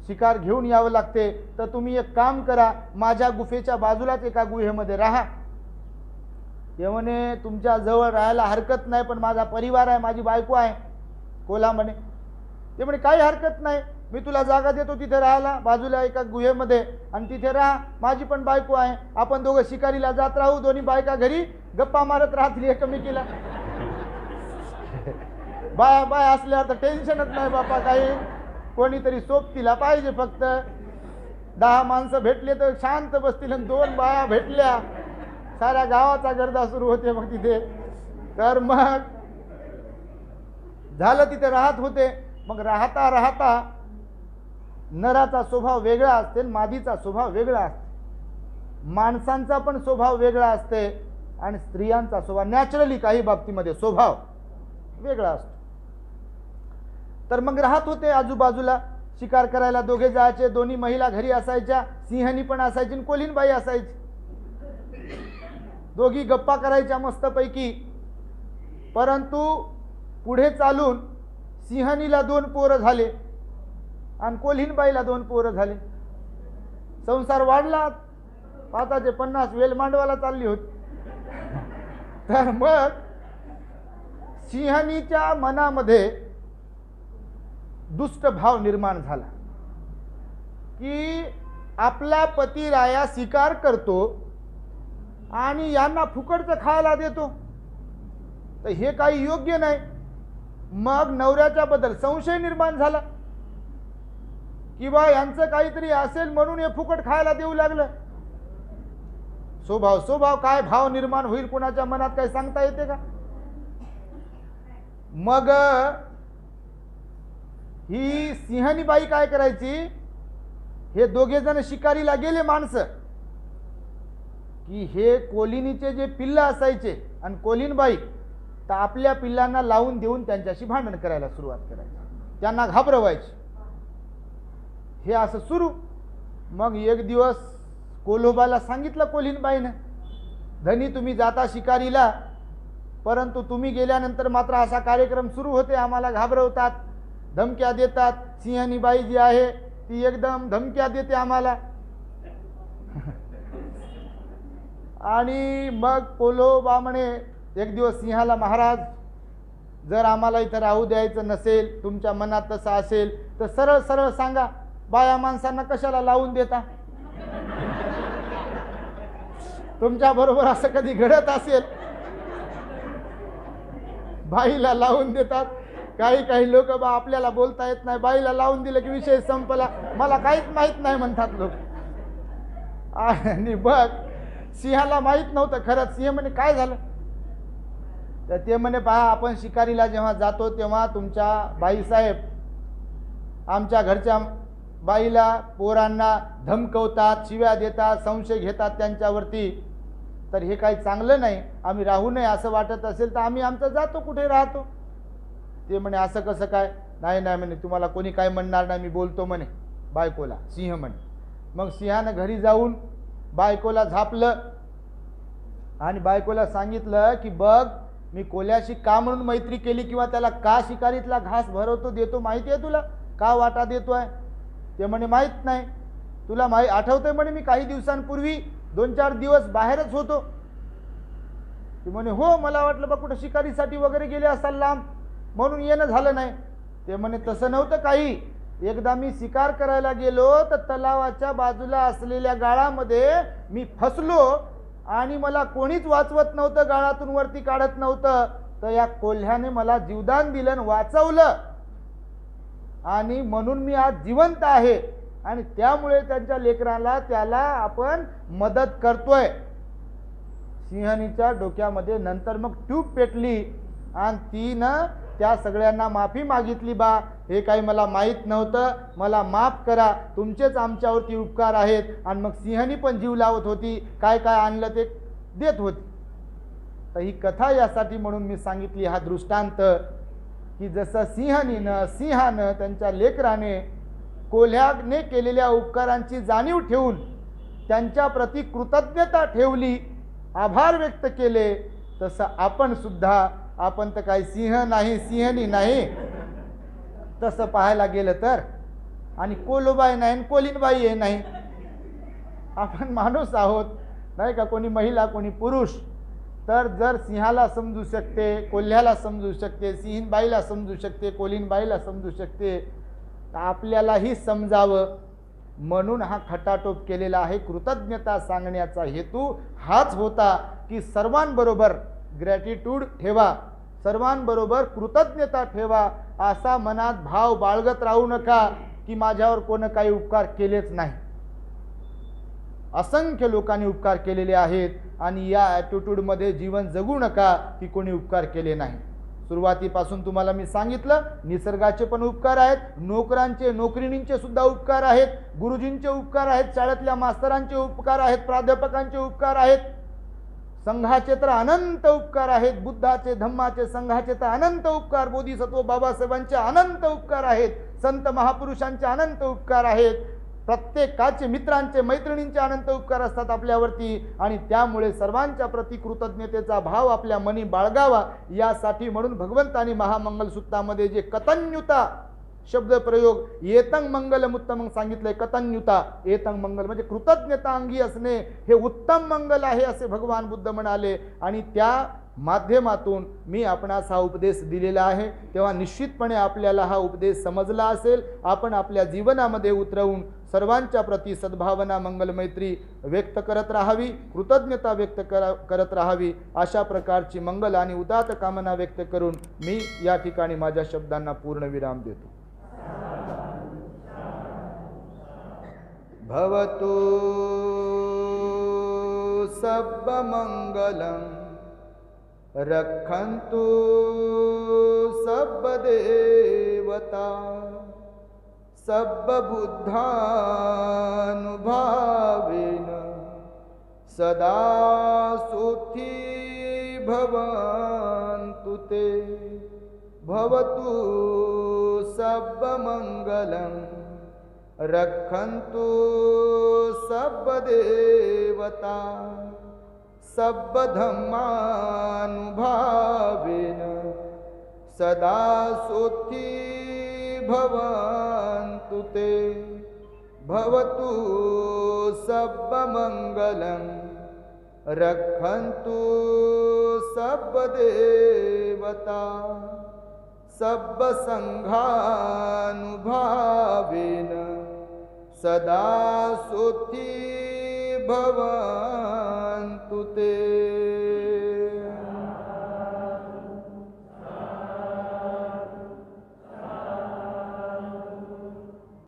शिकार घेऊन यावं लागते, तर तुम्ही एक काम करा, माझ्या गुफेच्या बाजूलाच एका गुहेमध्ये राहा. ते म्हणे तुमच्या जवळ राहायला हरकत नाही, पण माझा परिवार आहे, माझी बायको आहे. कोल्हा म्हणे, ते म्हणे काही हरकत नाही, मी तुला जागा देतो तिथे राहायला, बाजूला एका गुहेमध्ये, आणि तिथे राहा, माझी पण बायको आहे, आपण दोघं शिकारीला जात राहू, दोन्ही बायका घरी गप्पा मारत राहतील एकमेकीला. बाया असल्यावर तर टेन्शनच नाही बापा, काही कोणीतरी सोबतीला पाहिजे, फक्त 10 माणसं भेटले तर शांत बसतील, आणि 2 बाया भेटल्या साऱ्या गावाचा गर्दा सुरू होते मग तिथे. तर मग झालं, तिथे राहत होते. मग राहता राहता नराचा स्वभाव वेगळा असते, मादीचा स्वभाव वेगळा असते, माणसांचा पण स्वभाव वेगळा असते आणि स्त्रियांचा स्वभाव नॅचरली काही बाबतीमध्ये स्वभाव वेगळा असतो. तर मग राहत होते आजूबाजूला, शिकार करायला दोघे जायचे, दोन्ही महिला घरी असायच्या, सिंहणी पण असायची आणि कोल्हीणबाई असायची, दोघी गप्पा करायच्या मस्तपैकी. परंतु पुढे चालून सिंहणीला 2 पोरं झाले आणि कोल्हीणबाईला 2 पोरं झाले. संसार वाढला, 50 वेल मांडवाला चालली होती. तर मग सिंहणीच्या मनामध्ये दुष्ट भाव निर्माण झाला की आपला पती राया शिकार करतो आणि यांना फुकटचं खायला देतो, तर हे काही योग्य नाही. मग नवऱ्याच्या बद्दल संशय निर्माण झाला की बा यांचं काहीतरी असेल म्हणून हे फुकट खायला देऊ लागलं. स्वभाव काय भाव निर्माण होईल कुणाच्या मनात काही सांगता येते का? मग ही सिंहनी बाई काय करायची, हे दोघे जण शिकारीला गेले माणसं, की हे कोलिनीचे जे पिल्लं असायचे आणि कोलीनबाई तर आपल्या पिल्लांना लावून देऊन त्यांच्याशी भांडण करायला सुरुवात करायची, त्यांना घाबरवायची. हे असं सुरू. मग एक दिवस कोल्होबाला सांगितलं कोलीनबाईनं, धनी तुम्ही जाता शिकारीला, परंतु तुम्ही गेल्यानंतर मात्र असा कार्यक्रम सुरू होते, आम्हाला घाबरवतात, धमक्या देतात. सिंहनी बाई जी आहे ती एकदम धमक्या देते आम्हाला. आणि मग कोल्होबा म्हणे एक दिवस सिंहाला, महाराज जर आम्हाला इथं राहू द्यायचं नसेल, तुमच्या मनात तसं असेल तर सरळ सरळ सांगा, बाया माणसांना कशाला लावून देता? तुमच्या बरोबर असं कधी घडत असेल? बाईला लावून देतात. काही लोक बा आपल्याला बोलता येत नाही, बाईला लावून दिलं की विषय संपला, मला काहीच माहित नाही म्हणतात लोक. आणि बघ सिंहाला माहित नव्हतं खरंच. सिंह म्हणे काय झालं? तर ते म्हणे पहा, आपण शिकारीला जेव्हा जातो तेव्हा तुमच्या बाईसाहेब आमच्या घरच्या बाईला पोरांना धमकवतात, शिव्या देतात, संशय घेतात त्यांच्यावरती, तर हे काही चांगलं नाही. आम्ही राहू नये असं वाटत असेल तर आम्ही आमचं जातो, कुठे राहतो. ते म्हणे असं कसं काय? नाही म्हणे, तुम्हाला कोणी काय म्हणणार नाही, मी बोलतो म्हणे बायकोला. सिंह म्हणे. मग सिंहानं घरी जाऊन बायकोला झापलं आणि बायकोला सांगितलं की बघ, मी कोल्याशी का म्हणून मैत्री केली किंवा त्याला का शिकारीतला घास भरवतो देतो माहिती आहे तुला? का वाटा देतोय? ते म्हणे माहीत नाही. तुला आठवतंय म्हणे मी काही दिवसांपूर्वी 2-4 दिवस बाहेरच होतो. ते म्हणे हो, मला वाटलं बा कुठं शिकारीसाठी वगैरे गेले असाल लांब, म्हणून येणं झालं नाही. ते म्हणे तसं नव्हतं काही. एकदा मी शिकार करायला गेलो तर तलावाच्या बाजूला असलेल्या गाळामध्ये मी फसलो आणि मला कोणीच वाचवत नव्हतं, गाळातून वरती काढत नव्हतं, तर या कोल्ह्याने मला जीवदान दिलं आणि वाचवलं, आणि म्हणून मी आज जिवंत आहे, आणि त्यामुळे त्यांच्या लेकराला त्याला आपण मदत करतोय. सिंहनीच्या डोक्यामध्ये नंतर मग ट्यूब पेटली आणि तिनं त्या सगळ्यांना माफी मागितली, बा हे काही मला माहीत नव्हतं, मला माफ करा, तुमचेच आमच्यावरती उपकार आहेत. आणि मग सिंहनी पण जीव लावत होती, काय काय आणलं ते देत होती. तर ही कथा यासाठी म्हणून मी सांगितली, हा दृष्टांत, की जसं सिंहानं त्यांच्या लेकराने कोल्ह्याने केलेल्या उपकारांची जाणीव ठेवून त्यांच्या प्रती कृतज्ञता ठेवली, आभार व्यक्त केले, तसं आपण सुद्धा, आपण तर काही सिंह नाही, सिंहनी नाही तसं पाहायला गेलं तर, आणि कोलोबाई नाही, कोलीनबाई नाही, आपण माणूस आहोत नाही का, कोणी महिला कोणी पुरुष. तर जर सिंहाला समजू शकते, कोल्ह्याला समजू शकते, सिंहीनबाईला समजू शकते, कोलीनबाईला समजू शकते, तर आपल्यालाही समजावं म्हणून हा खटाटोप केलेला आहे. कृतज्ञता सांगण्याचा हेतू हाच होता की सर्वांबरोबर ग्रॅटिट्यूड ठेवा, सर्वांबरोबर कृतज्ञता ठेवा, असा मनात भाव बाळगत राहू नका की माझ्यावर कोणी काही उपकार केलेच नाही. असंख्य लोकांनी उपकार केलेले आहेत आणि या ॲटिट्यूडमध्ये जीवन जगू नका की कोणी उपकार केले नाही. सुरुवातीपासून तुम्हाला मी सांगितलं, निसर्गाचे पण उपकार आहेत, नोकरांचे नोकरिणींचे सुद्धा उपकार आहेत, गुरुजींचे उपकार आहेत, शाळेतल्या मास्तरांचे उपकार आहेत, प्राध्यापकांचे उपकार आहेत, संघाचे तर अनंत उपकार आहेत, बुद्धाचे धम्माचे संघाचे तर अनंत उपकार, बोधिसत्व बाबासाहेबांचे अनंत उपकार आहेत, संत महापुरुषांचे अनंत उपकार आहेत, प्रत्येकाचे मित्रांचे मैत्रिणींचे अनंत उपकार असतात आपल्यावरती. आणि त्यामुळे सर्वांच्या प्रति कृतज्ञतेचा भाव आपल्या मनी बाळगावा, यासाठी म्हणून भगवंतानी महामंगल सूक्तामध्ये जे कतन्युता शब्द प्रयोग येतं मंगलम उत्तम सांगितलंय. कतन्युता येतं मंगल म्हणजे कृतज्ञता अंगी असणे हे उत्तम मंगल आहे असे भगवान बुद्ध म्हणाले. आणि त्या माध्यमातून मी आपणास हा उपदेश दिलेला आहे, तेव्हा निश्चितपणे आपल्याला हा उपदेश समजला असेल. आपण आपल्या जीवनामध्ये उतरवून सर्वांच्या प्रती सद्भावना मंगल मैत्री व्यक्त करत राहावी, कृतज्ञता व्यक्त करत राहावी, अशा प्रकारची मंगल आणि उदात्त कामना व्यक्त करून मी या ठिकाणी माझ्या शब्दांना पूर्णविराम देतो. भवतु सर्वमङ्गलं रक्षन्तु सर्वदेवता सर्वबुद्धानुभावेन सदा सुखी भवन्तु ते। भवतु सर्वमङ्गलं रक्षन्तु सर्वदेवता सर्वधर्मानुभावेन सदा सुखी भवन्तु ते। भवतु सर्वमङ्गलं रक्षन्तु सर्वदेवता सर्वसङ्घानुभावेन सदा सुखी भवन्तु ते।